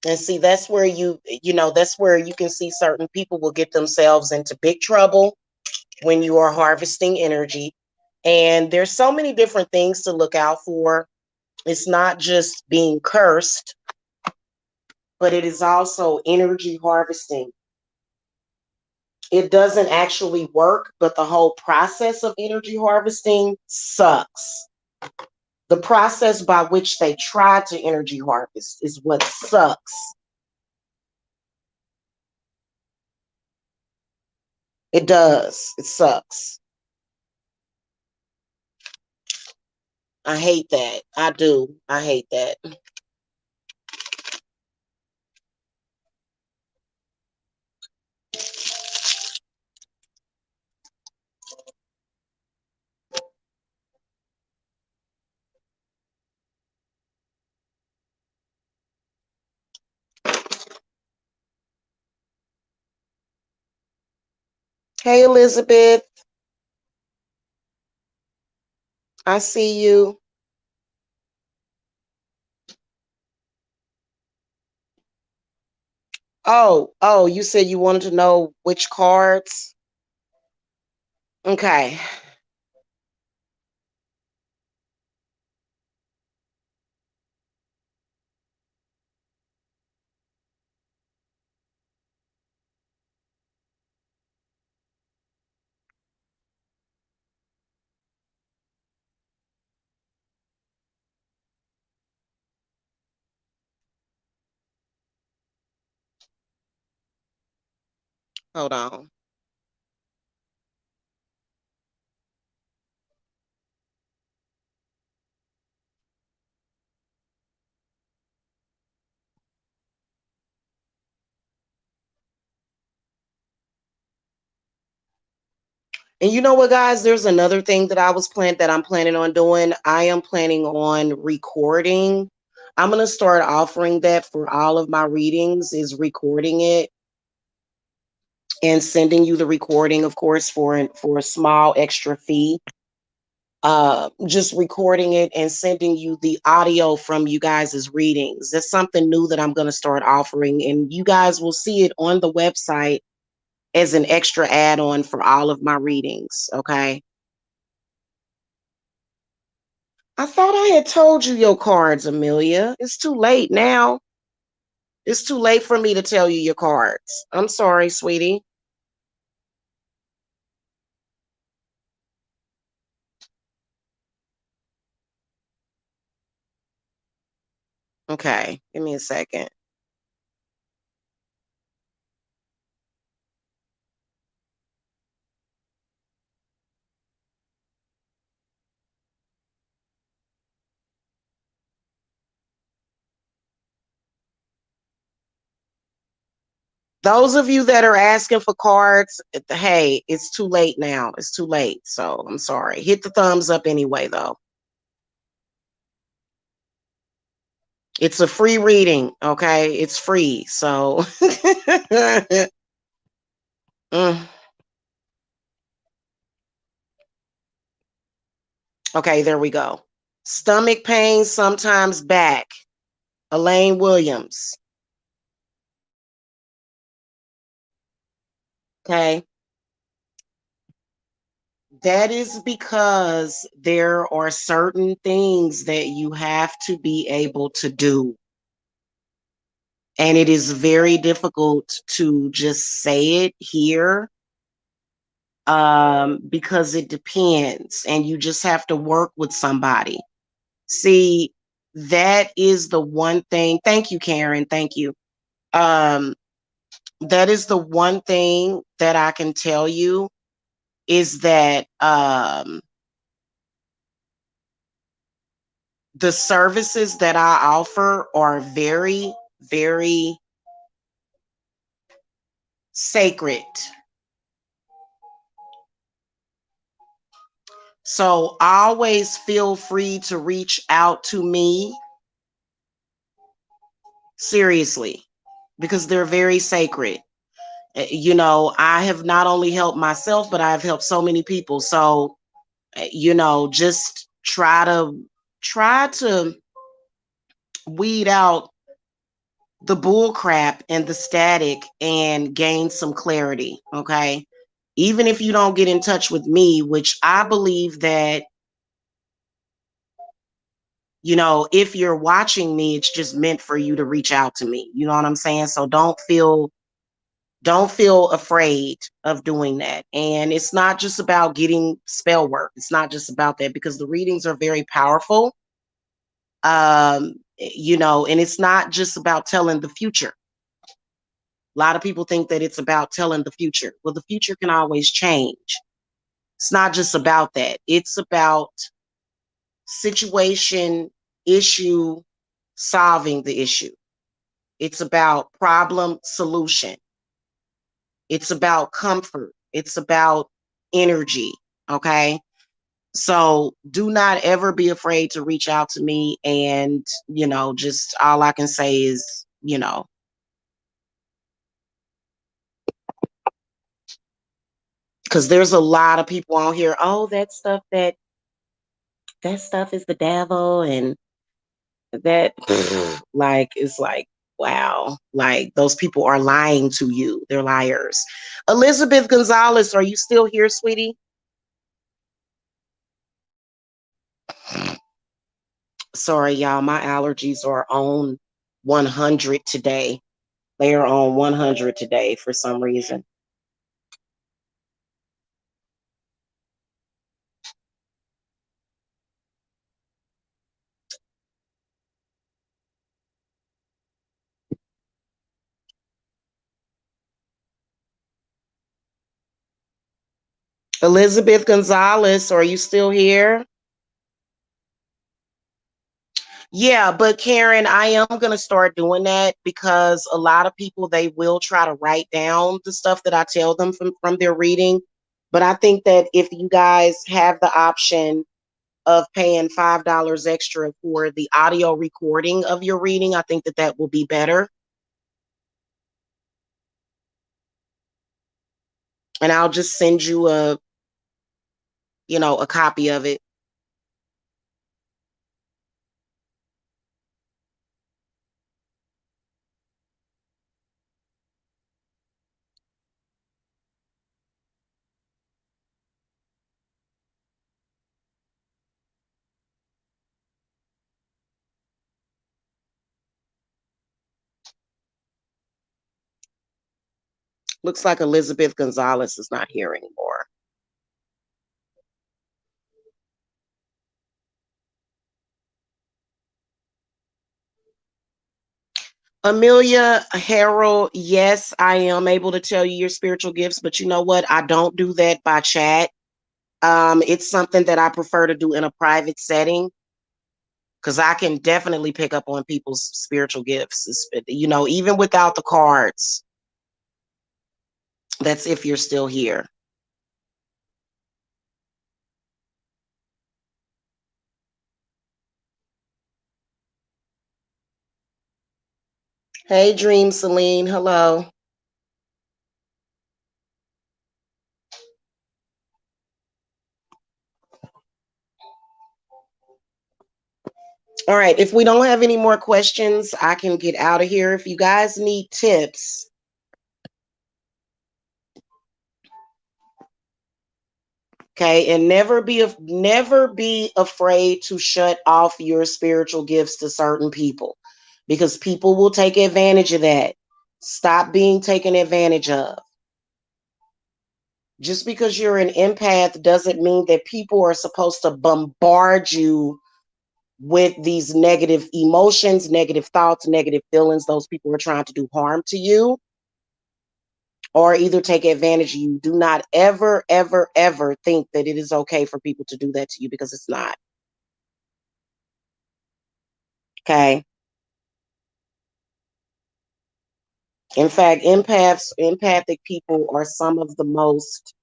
And see, that's where that's where you can see certain people will get themselves into big trouble when you are harvesting energy. And there's so many different things to look out for. It's not just being cursed, but it is also energy harvesting. It doesn't actually work, but the whole process of energy harvesting sucks. The process by which they try to energy harvest is what sucks. It does. It sucks. I hate that. I do. I hate that. Hey, Elizabeth. I see you. Oh, you said you wanted to know which cards? Okay. Hold on. And you know what, guys? There's another thing that I'm planning on doing. I am planning on recording. I'm gonna start offering that for all of my readings, is recording it and sending you the recording, of course, for a small extra fee. Just recording it and sending you the audio from you guys' readings. That's something new that I'm gonna start offering, and you guys will see it on the website as an extra add-on for all of my readings. Okay. I thought I had told you your cards, Amelia. It's too late now. It's too late for me to tell you your cards. I'm sorry, sweetie. Okay, give me a second. Those of you that are asking for cards, hey, it's too late now. It's too late. So I'm sorry. Hit the thumbs up anyway, though. It's a free reading, okay? It's free. So, Mm. Okay, there we go. Stomach pain, sometimes back. Elaine Williams. Okay. That is because there are certain things that you have to be able to do. And it is very difficult to just say it here, because it depends and you just have to work with somebody. See, that is the one thing. Thank you, Karen. Thank you. Um, that is the one thing that I can tell you is that the services that I offer are very, very sacred. So always feel free to reach out to me, seriously, because they're very sacred. I have not only helped myself, but I've helped so many people. So, just try to weed out the bull crap and the static and gain some clarity. Okay. Even if you don't get in touch with me, which I believe that, if you're watching me, it's just meant for you to reach out to me. You know what I'm saying? So don't feel afraid of doing that. And it's not just about getting spell work. It's not just about that, because the readings are very powerful. And it's not just about telling the future. A lot of people think that it's about telling the future. Well, the future can always change. It's not just about that. It's about situation, issue, solving the issue. It's about problem solution. It's about comfort. It's about energy. Okay. So do not ever be afraid to reach out to me. And, just all I can say is, because there's a lot of people on here. Oh, that stuff is the devil. And that, like, it's like, wow, like those people are lying to you. They're liars. Elizabeth Gonzalez, are you still here, sweetie? Sorry, y'all, my allergies are on 100 today. They are on 100 today for some reason. Elizabeth Gonzalez, are you still here? Yeah, but Karen, I am going to start doing that, because a lot of people, they will try to write down the stuff that I tell them from their reading. But I think that if you guys have the option of paying $5 extra for the audio recording of your reading, I think that that will be better. And I'll just send you a copy of it. Looks like Elizabeth Gonzalez is not here anymore. Amelia Harold, yes, I am able to tell you your spiritual gifts, but you know what? I don't do that by chat. It's something that I prefer to do in a private setting, because I can definitely pick up on people's spiritual gifts, even without the cards. That's if you're still here. Hey, Dream Celine, hello. All right, if we don't have any more questions, I can get out of here. If you guys need tips, okay, and never be afraid to shut off your spiritual gifts to certain people, because people will take advantage of that. Stop being taken advantage of. Just because you're an empath doesn't mean that people are supposed to bombard you with these negative emotions, negative thoughts, negative feelings. Those people are trying to do harm to you or either take advantage of you. Do not ever, ever, ever think that it is okay for people to do that to you, because it's not. Okay. In fact, empathic people are some of the most,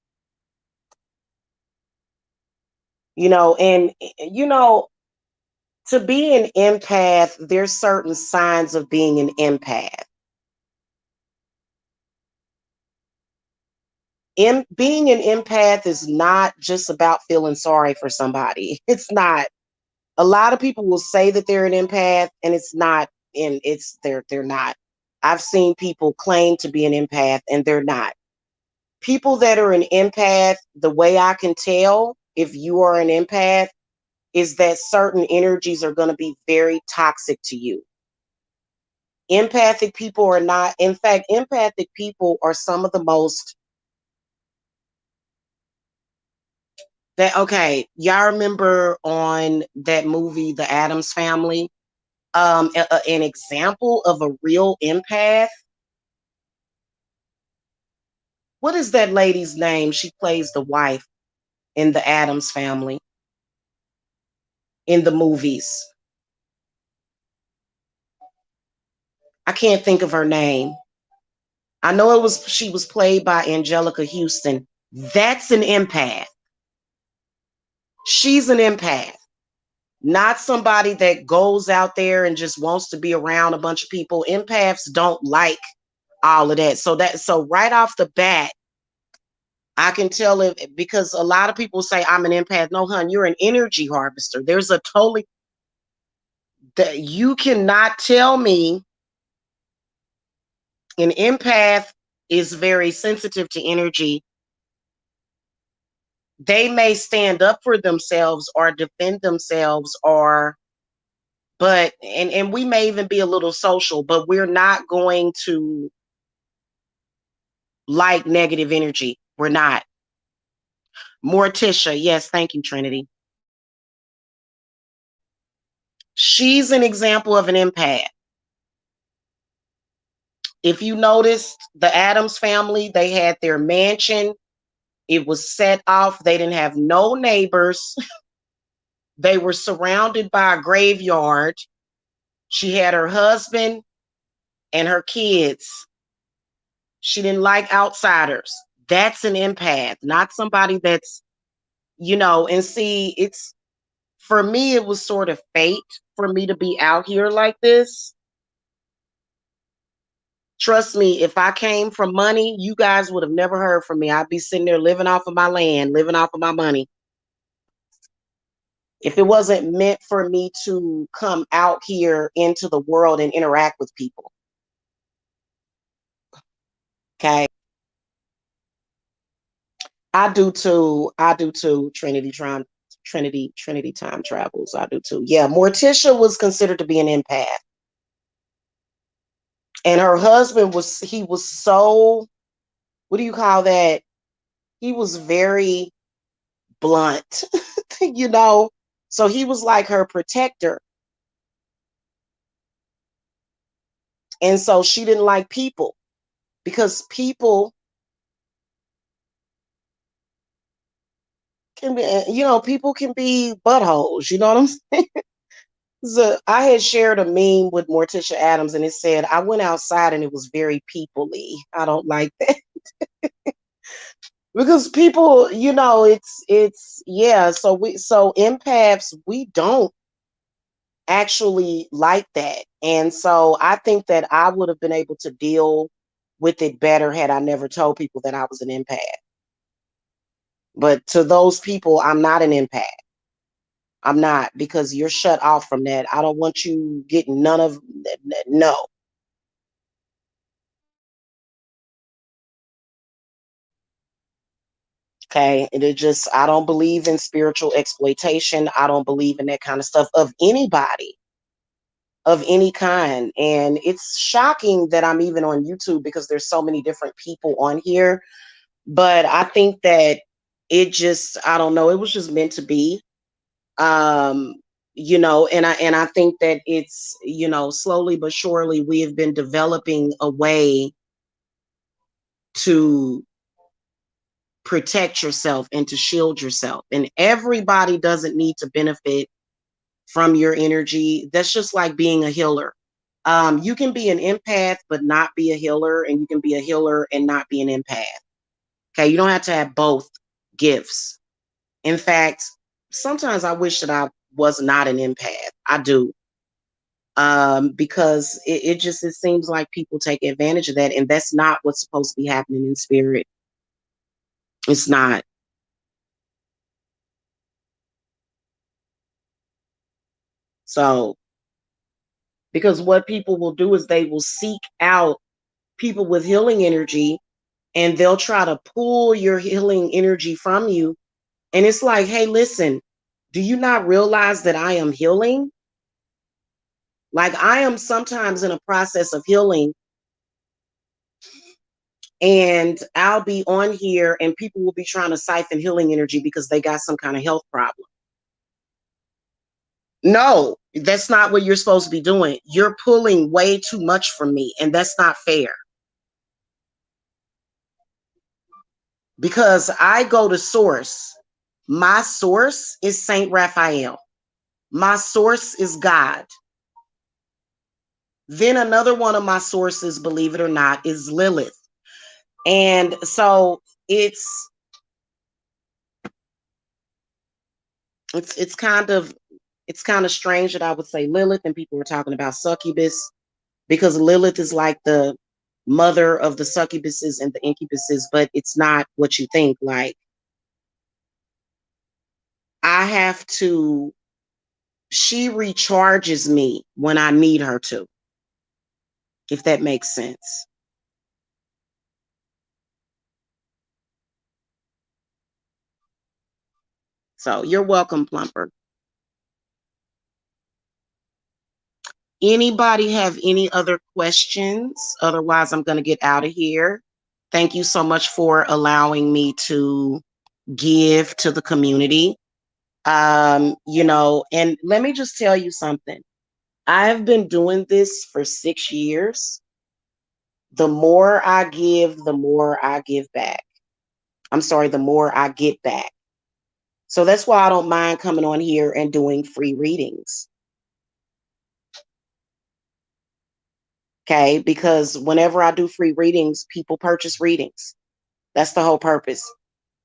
and to be an empath, there's certain signs of being an empath. Being an empath is not just about feeling sorry for somebody. It's not. A lot of people will say that they're an empath, and it's not, and they're not. I've seen people claim to be an empath and they're not. People that are an empath, the way I can tell if you are an empath is that certain energies are going to be very toxic to you. Empathic people are not, in fact, empathic people are some of the most that, okay, y'all remember on that movie, The Addams Family? An example of a real empath. What is that lady's name? She plays the wife in The Addams Family in the movies. I can't think of her name. I know she was played by Angelica Houston. That's an empath. She's an empath, not somebody that goes out there and just wants to be around a bunch of people. Empaths don't like all of that. So right off the bat, I can tell it because a lot of people say I'm an empath. No, hun, you're an energy harvester. There's a totally that you cannot tell me an empath is very sensitive to energy. They may stand up for themselves or defend themselves or but and we may even be a little social, but we're not going to like negative energy. We're not. Morticia, yes, thank you, Trinity. She's an example of an empath. If you noticed, the Addams family, they had their mansion. It was set off. They didn't have no neighbors. They were surrounded by a graveyard. She had her husband and her kids. She didn't like outsiders. That's an empath, not somebody that's, and see, it's for me, it was sort of fate for me to be out here like this. Trust me, if I came from money, you guys would have never heard from me. I'd be sitting there living off of my land, living off of my money. If it wasn't meant for me to come out here into the world and interact with people. Okay. I do too. I do too. Trinity time travels. I do too. Yeah, Morticia was considered to be an empath. And her husband he was so, what do you call that? He was very blunt, you know. So he was like her protector. And so she didn't like people because people can be, people can be buttholes. You know what I'm saying? So I had shared a meme with Morticia Addams and it said, I went outside and it was very people-y. I don't like that. Because people, yeah. So empaths, we don't actually like that. And so I think that I would have been able to deal with it better had I never told people that I was an empath. But to those people, I'm not an empath. I'm not, because you're shut off from that. I don't want you getting none of no. Okay. And it just, I don't believe in spiritual exploitation. I don't believe in that kind of stuff of anybody of any kind. And it's shocking that I'm even on YouTube because there's so many different people on here. But I think that it just, I don't know, it was just meant to be. Um, and I think that it's, slowly but surely we have been developing a way to protect yourself and to shield yourself. And everybody doesn't need to benefit from your energy. That's just like being a healer. You can be an empath but not be a healer, and you can be a healer and not be an empath. Okay, you don't have to have both gifts. In fact, sometimes I wish that I was not an empath. I do. Because it seems like people take advantage of that, and that's not what's supposed to be happening in spirit. It's not. So Because what people will do is they will seek out people with healing energy, and they'll try to pull your healing energy from you. And it's like, hey, listen, do you not realize that I am healing? Like, I am sometimes in a process of healing, and I'll be on here and people will be trying to siphon healing energy because they got some kind of health problem. No, that's not what you're supposed to be doing. You're pulling way too much from me, and that's not fair. Because I go to source. My source is Saint Raphael. My source is God. Then another one of my sources, believe it or not, is Lilith. And so it's kind of strange that I would say Lilith and people were talking about succubus, because Lilith is like the mother of the succubuses and the incubuses, but it's not what you think. Like, I have to, she recharges me when I need her to, if that makes sense. So you're welcome, Plumper. Anybody have any other questions? Otherwise, I'm going to get out of here. Thank you so much for allowing me to give to the community. And let me just tell you something. I've been doing this for 6 years. The more I give, the more I give back. I'm sorry, the more I get back. So that's why I don't mind coming on here and doing free readings. Okay, because whenever I do free readings, people purchase readings. That's the whole purpose.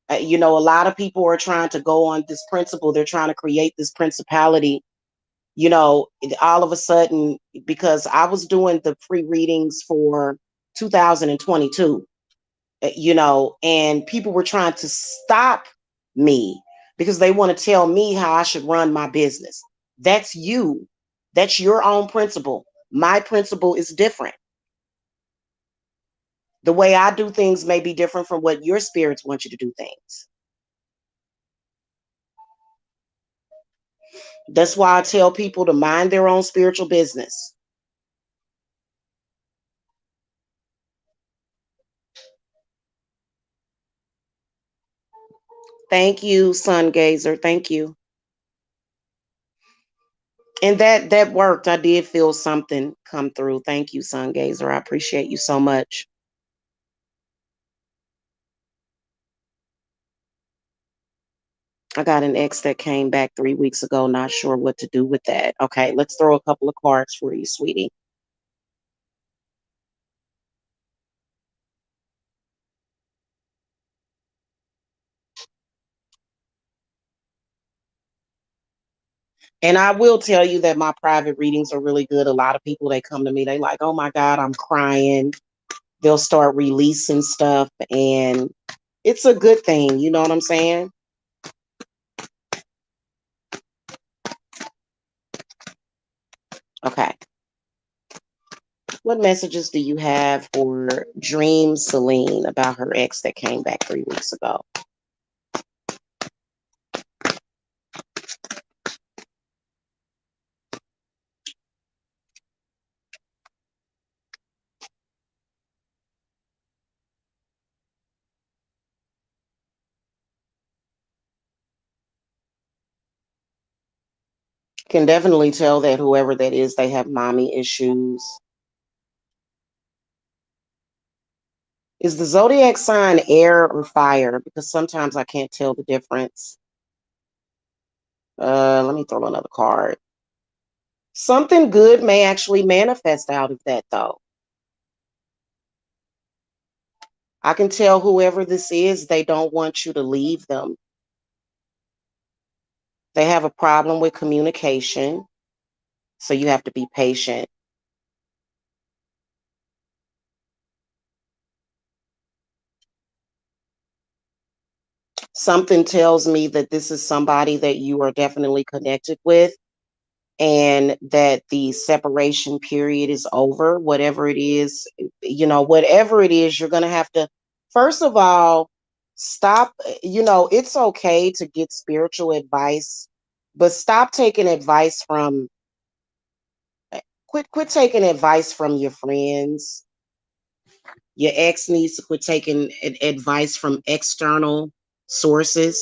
A lot of people are trying to go on this principle. They're trying to create this principality, all of a sudden, because I was doing the free readings for 2022, and people were trying to stop me because they want to tell me how I should run my business. That's you. That's your own principle. My principle is different. The way I do things may be different from what your spirits want you to do things. That's why I tell people to mind their own spiritual business. Thank you, Sun Gazer. Thank you. And that worked. I did feel something come through. Thank you, Sun Gazer. I appreciate you so much. I got an ex that came back 3 weeks ago. Not sure what to do with that. Okay, let's throw a couple of cards for you, sweetie. And I will tell you that my private readings are really good. A lot of people, they come to me, they like, oh my God, I'm crying. They'll start releasing stuff, and it's a good thing. You know what I'm saying? Okay. What messages do you have for Dream Celine about her ex that came back 3 weeks ago? Can definitely tell that whoever that is, they have mommy issues. Is the zodiac sign air or fire? Because sometimes I can't tell the difference. Let me throw another card. Something good may actually manifest out of that, though. I can tell whoever this is, they don't want you to leave them. They have a problem with communication, so you have to be patient. Something tells me that this is somebody that you are definitely connected with, and that the separation period is over, whatever it is, whatever it is, you're going to have to, first of all, stop. It's okay to get spiritual advice, but stop taking advice from, quit taking advice from your friends. Your ex needs to quit taking advice from external sources.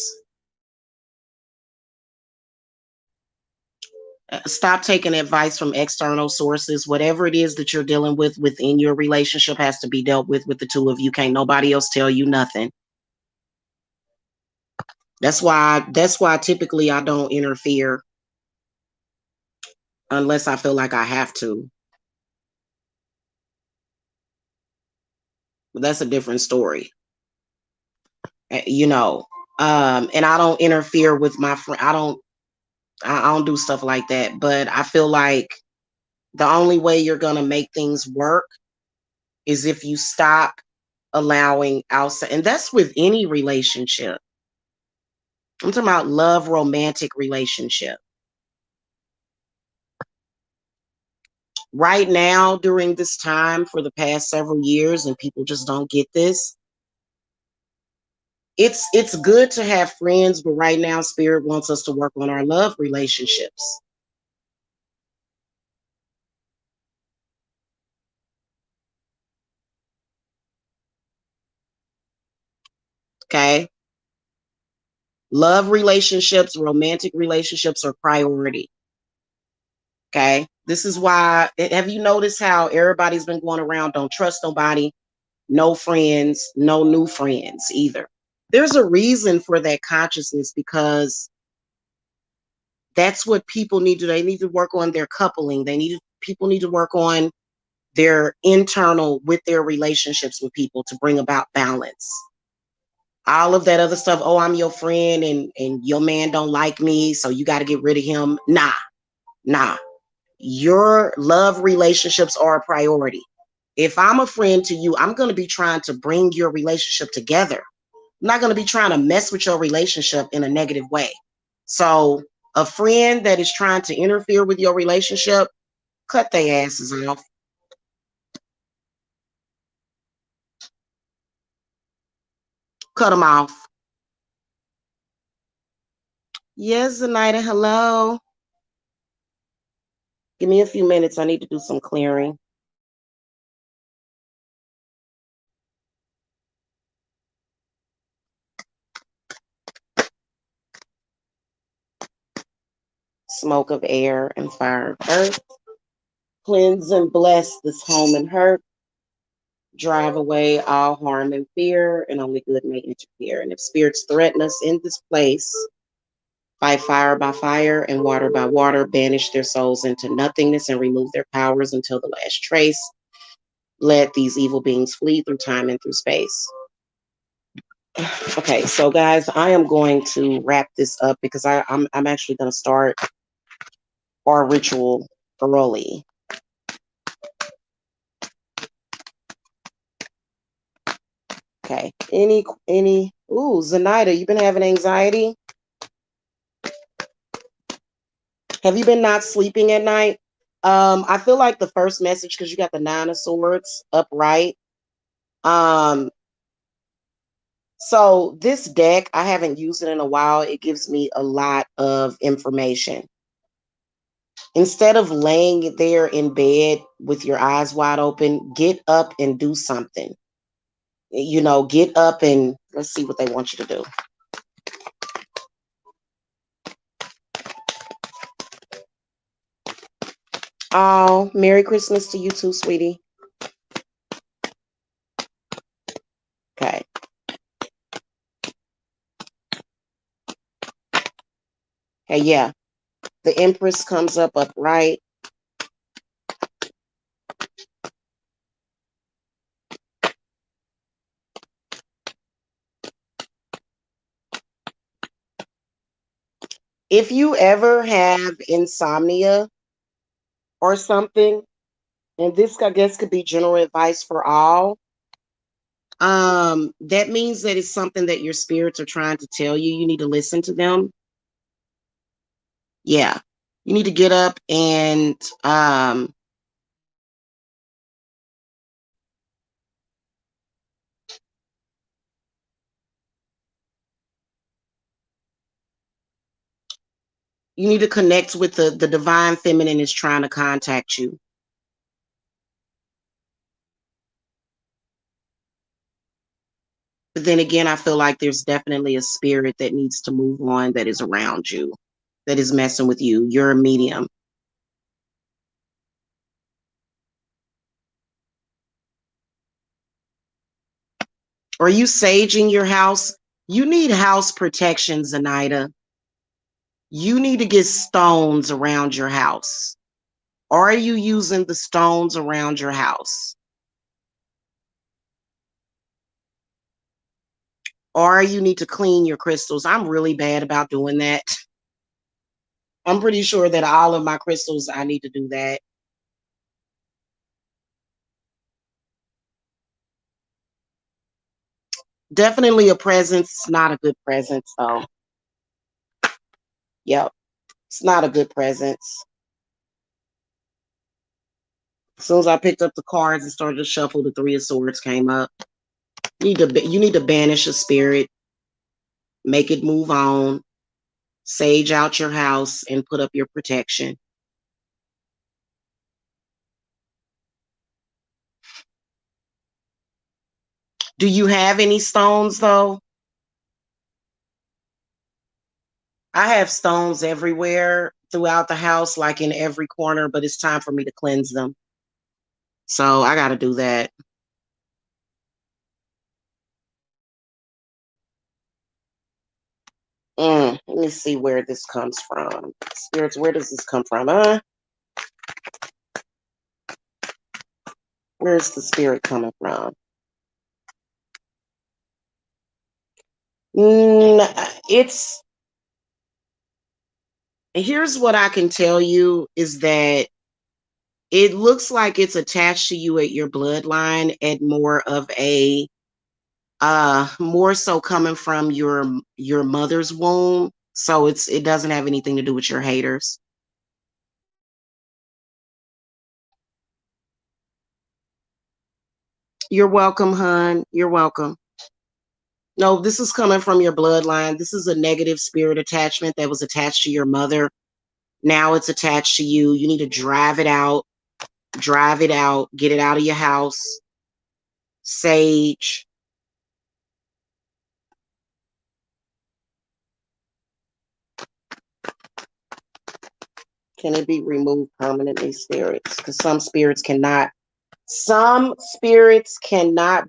Stop taking advice from external sources. Whatever it is that you're dealing with within your relationship has to be dealt with the two of you. Can't nobody else tell you nothing. That's why typically I don't interfere unless I feel like I have to. But that's a different story. You know. And I don't interfere with my friend. I don't do stuff like that. But I feel like the only way you're gonna make things work is if you stop allowing outside, and that's with any relationship. I'm talking about love, romantic relationship. Right now, during this time for the past several years, and people just don't get this. It's good to have friends, but right now, Spirit wants us to work on our love relationships. Okay. Love relationships, romantic relationships are priority. Okay. This is why, have you noticed how everybody's been going around, don't trust nobody, no friends, no new friends either? There's a reason for that consciousness, because that's what people need to, they need to work on their coupling. People need to work on their internal with their relationships with people to bring about balance. All of that other stuff, oh, I'm your friend and your man don't like me, so you got to get rid of him. Nah. Your love relationships are a priority. If I'm a friend to you, I'm going to be trying to bring your relationship together. I'm not going to be trying to mess with your relationship in a negative way. So a friend that is trying to interfere with your relationship, cut their asses off. Cut them off. Yes, Zenaida, hello. Give me a few minutes. I need to do some clearing. Smoke of air and fire of earth. Cleanse and bless this home and hurt. Drive away all harm and fear, and only good may interfere. And if spirits threaten us in this place, by fire and water by water, banish their souls into nothingness and remove their powers until the last trace. Let these evil beings flee through time and through space. Okay, so guys, I am going to wrap this up because I'm actually going to start our ritual early. Okay. Ooh, Zenaida, you been having anxiety? Have you been not sleeping at night? I feel like the first message, because you got the Nine of Swords upright. So this deck, I haven't used it in a while. It gives me a lot of information. Instead of laying there in bed with your eyes wide open, get up and do something. Get up and let's see what they want you to do. Oh, Merry Christmas to you too, sweetie. Okay. Hey, yeah. The Empress comes up upright. If you ever have insomnia or something, and this I guess could be general advice for all, that means that it's something that your spirits are trying to tell you. You need to listen to them. Yeah. You need to get up and you need to connect with the divine feminine is trying to contact you. But then again, I feel like there's definitely a spirit that needs to move on that is around you, that is messing with you. You're a medium. Are you saging your house? You need house protection, Zenaida. You need to get stones around your house. Are you using the stones around your house? Or you need to clean your crystals. I'm really bad about doing that. I'm pretty sure that all of my crystals, I need to do that. Definitely a presence, not a good presence, though. Yep, it's not a good presence. As soon as I picked up the cards and started to shuffle, the Three of Swords came up. You need to banish a spirit, make it move on, sage out your house, and put up your protection. Do you have any stones though? I have stones everywhere throughout the house, like in every corner, but it's time for me to cleanse them. So I got to do that. Let me see where this comes from. Spirits, where does this come from? Where's the spirit coming from? It's Here's what I can tell you is that it looks like it's attached to you at your bloodline at more of a more so coming from your mother's womb. So it doesn't have anything to do with your haters. You're welcome, hun. You're welcome. No, this is coming from your bloodline. This is a negative spirit attachment that was attached to your mother. Now it's attached to you. You need to drive it out, get it out of your house. Sage. Can it be removed permanently, spirits? Because some spirits cannot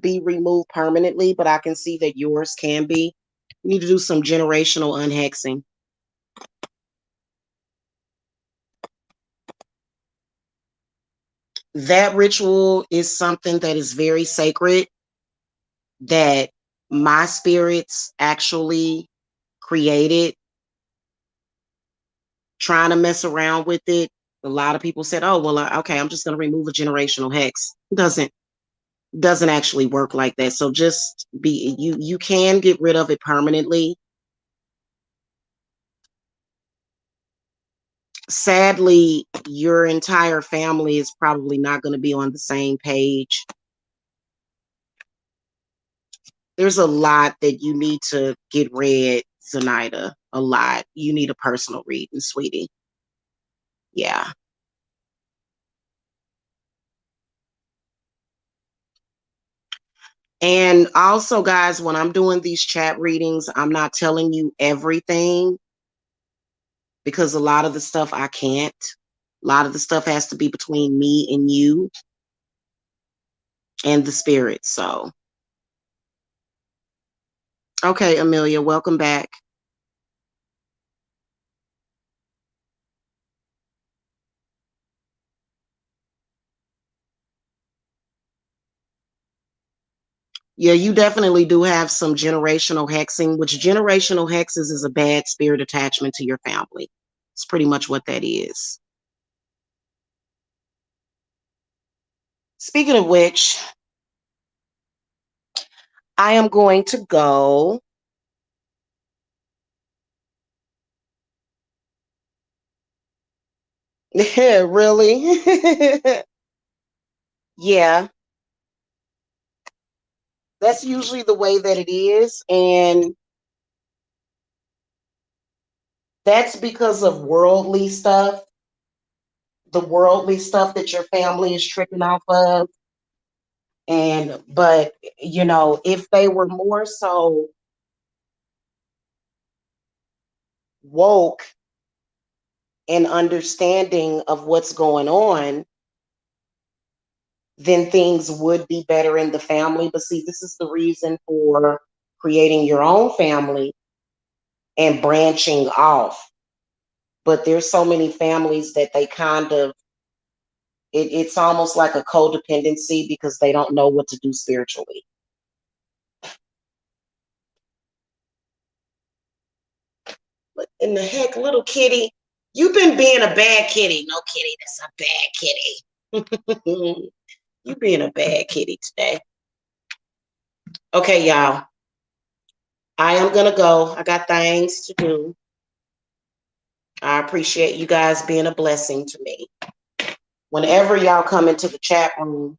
be removed permanently, but I can see that yours can be. You need to do some generational unhexing. That ritual is something that is very sacred that my spirits actually created. Trying to mess around with it, a lot of people said, oh well, okay, I'm just going to remove a generational hex. It doesn't actually work like that. So just be you can get rid of it permanently. Sadly, your entire family is probably not going to be on the same page. There's a lot that you need to get read, Zenaida. A lot. You need a personal reading, sweetie. Yeah. And also, guys, when I'm doing these chat readings, I'm not telling you everything because a lot of the stuff I can't. A lot of the stuff has to be between me and you and the spirit. So, okay, Amelia, welcome back. Yeah, you definitely do have some generational hexing, which generational hexes is a bad spirit attachment to your family. It's pretty much what that is. Speaking of which, I am going to go Really? Yeah, that's usually the way that it is. And that's because of worldly stuff, the worldly stuff that your family is tripping off of. And, but, if they were more so woke and understanding of what's going on, then things would be better in the family. But see, this is the reason for creating your own family and branching off. But there's so many families that they kind of, it's almost like a codependency because they don't know what to do spiritually. What in the heck, little kitty? You've been being a bad kitty. No, kitty, that's a bad kitty. You being a bad kitty today. Okay, y'all. I am gonna go. I got things to do. I appreciate you guys being a blessing to me. Whenever y'all come into the chat room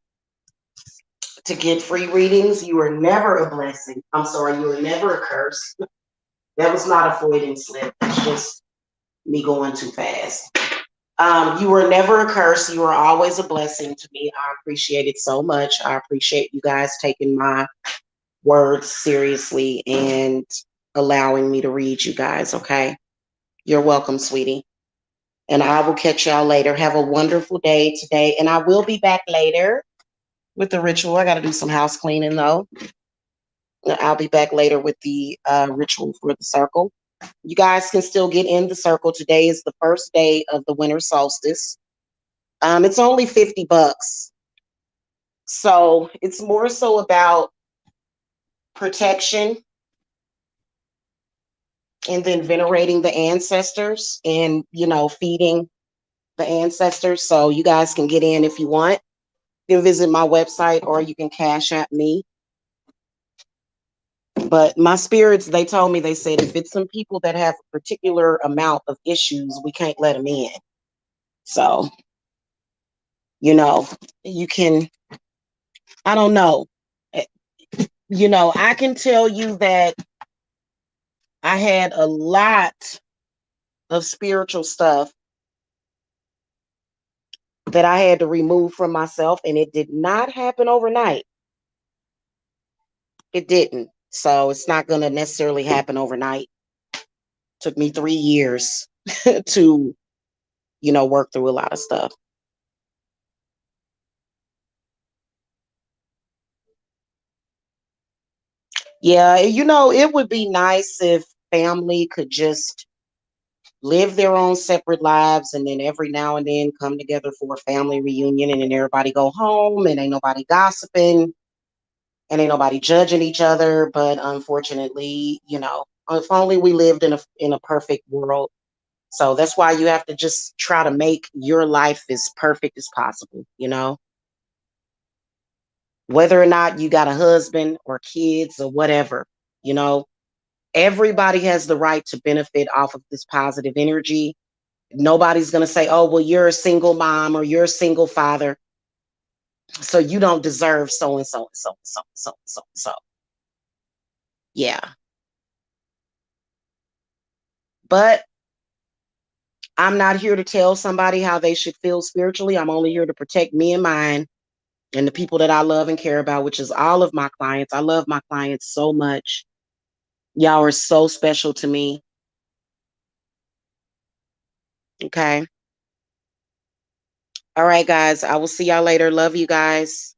to get free readings, you are never a blessing. I'm sorry, you are never a curse. That was not a Freudian slip. It's just me going too fast. You were never a curse. You are always a blessing to me. I appreciate it so much. I appreciate you guys taking my words seriously and allowing me to read you guys. Okay. You're welcome, sweetie. And I will catch y'all later. Have a wonderful day today. And I will be back later with the ritual. I got to do some house cleaning though. I'll be back later with the ritual for the circle. You guys can still get in the circle. Today is the first day of the winter solstice. It's only $50. So it's more so about protection and then venerating the ancestors and, feeding the ancestors. So you guys can get in if you want. You can visit my website or you can cash at me. But my spirits, they told me, they said, if it's some people that have a particular amount of issues, we can't let them in. So, you can, I don't know. I can tell you that I had a lot of spiritual stuff that I had to remove from myself, and it did not happen overnight. It didn't. So it's not going to necessarily happen overnight. Took me 3 years to, work through a lot of stuff. Yeah, it would be nice if family could just live their own separate lives and then every now and then come together for a family reunion and then everybody go home and ain't nobody gossiping and ain't nobody judging each other. But unfortunately, if only we lived in a perfect world. So that's why you have to just try to make your life as perfect as possible, whether or not you got a husband or kids or whatever, you know, everybody has the right to benefit off of this positive energy. Nobody's going to say, oh, well, you're a single mom or you're a single father, so you don't deserve so and so and so and so and so and so and so. Yeah. But I'm not here to tell somebody how they should feel spiritually. I'm only here to protect me and mine and the people that I love and care about, which is all of my clients. I love my clients so much. Y'all are so special to me. Okay. All right, guys. I will see y'all later. Love you guys.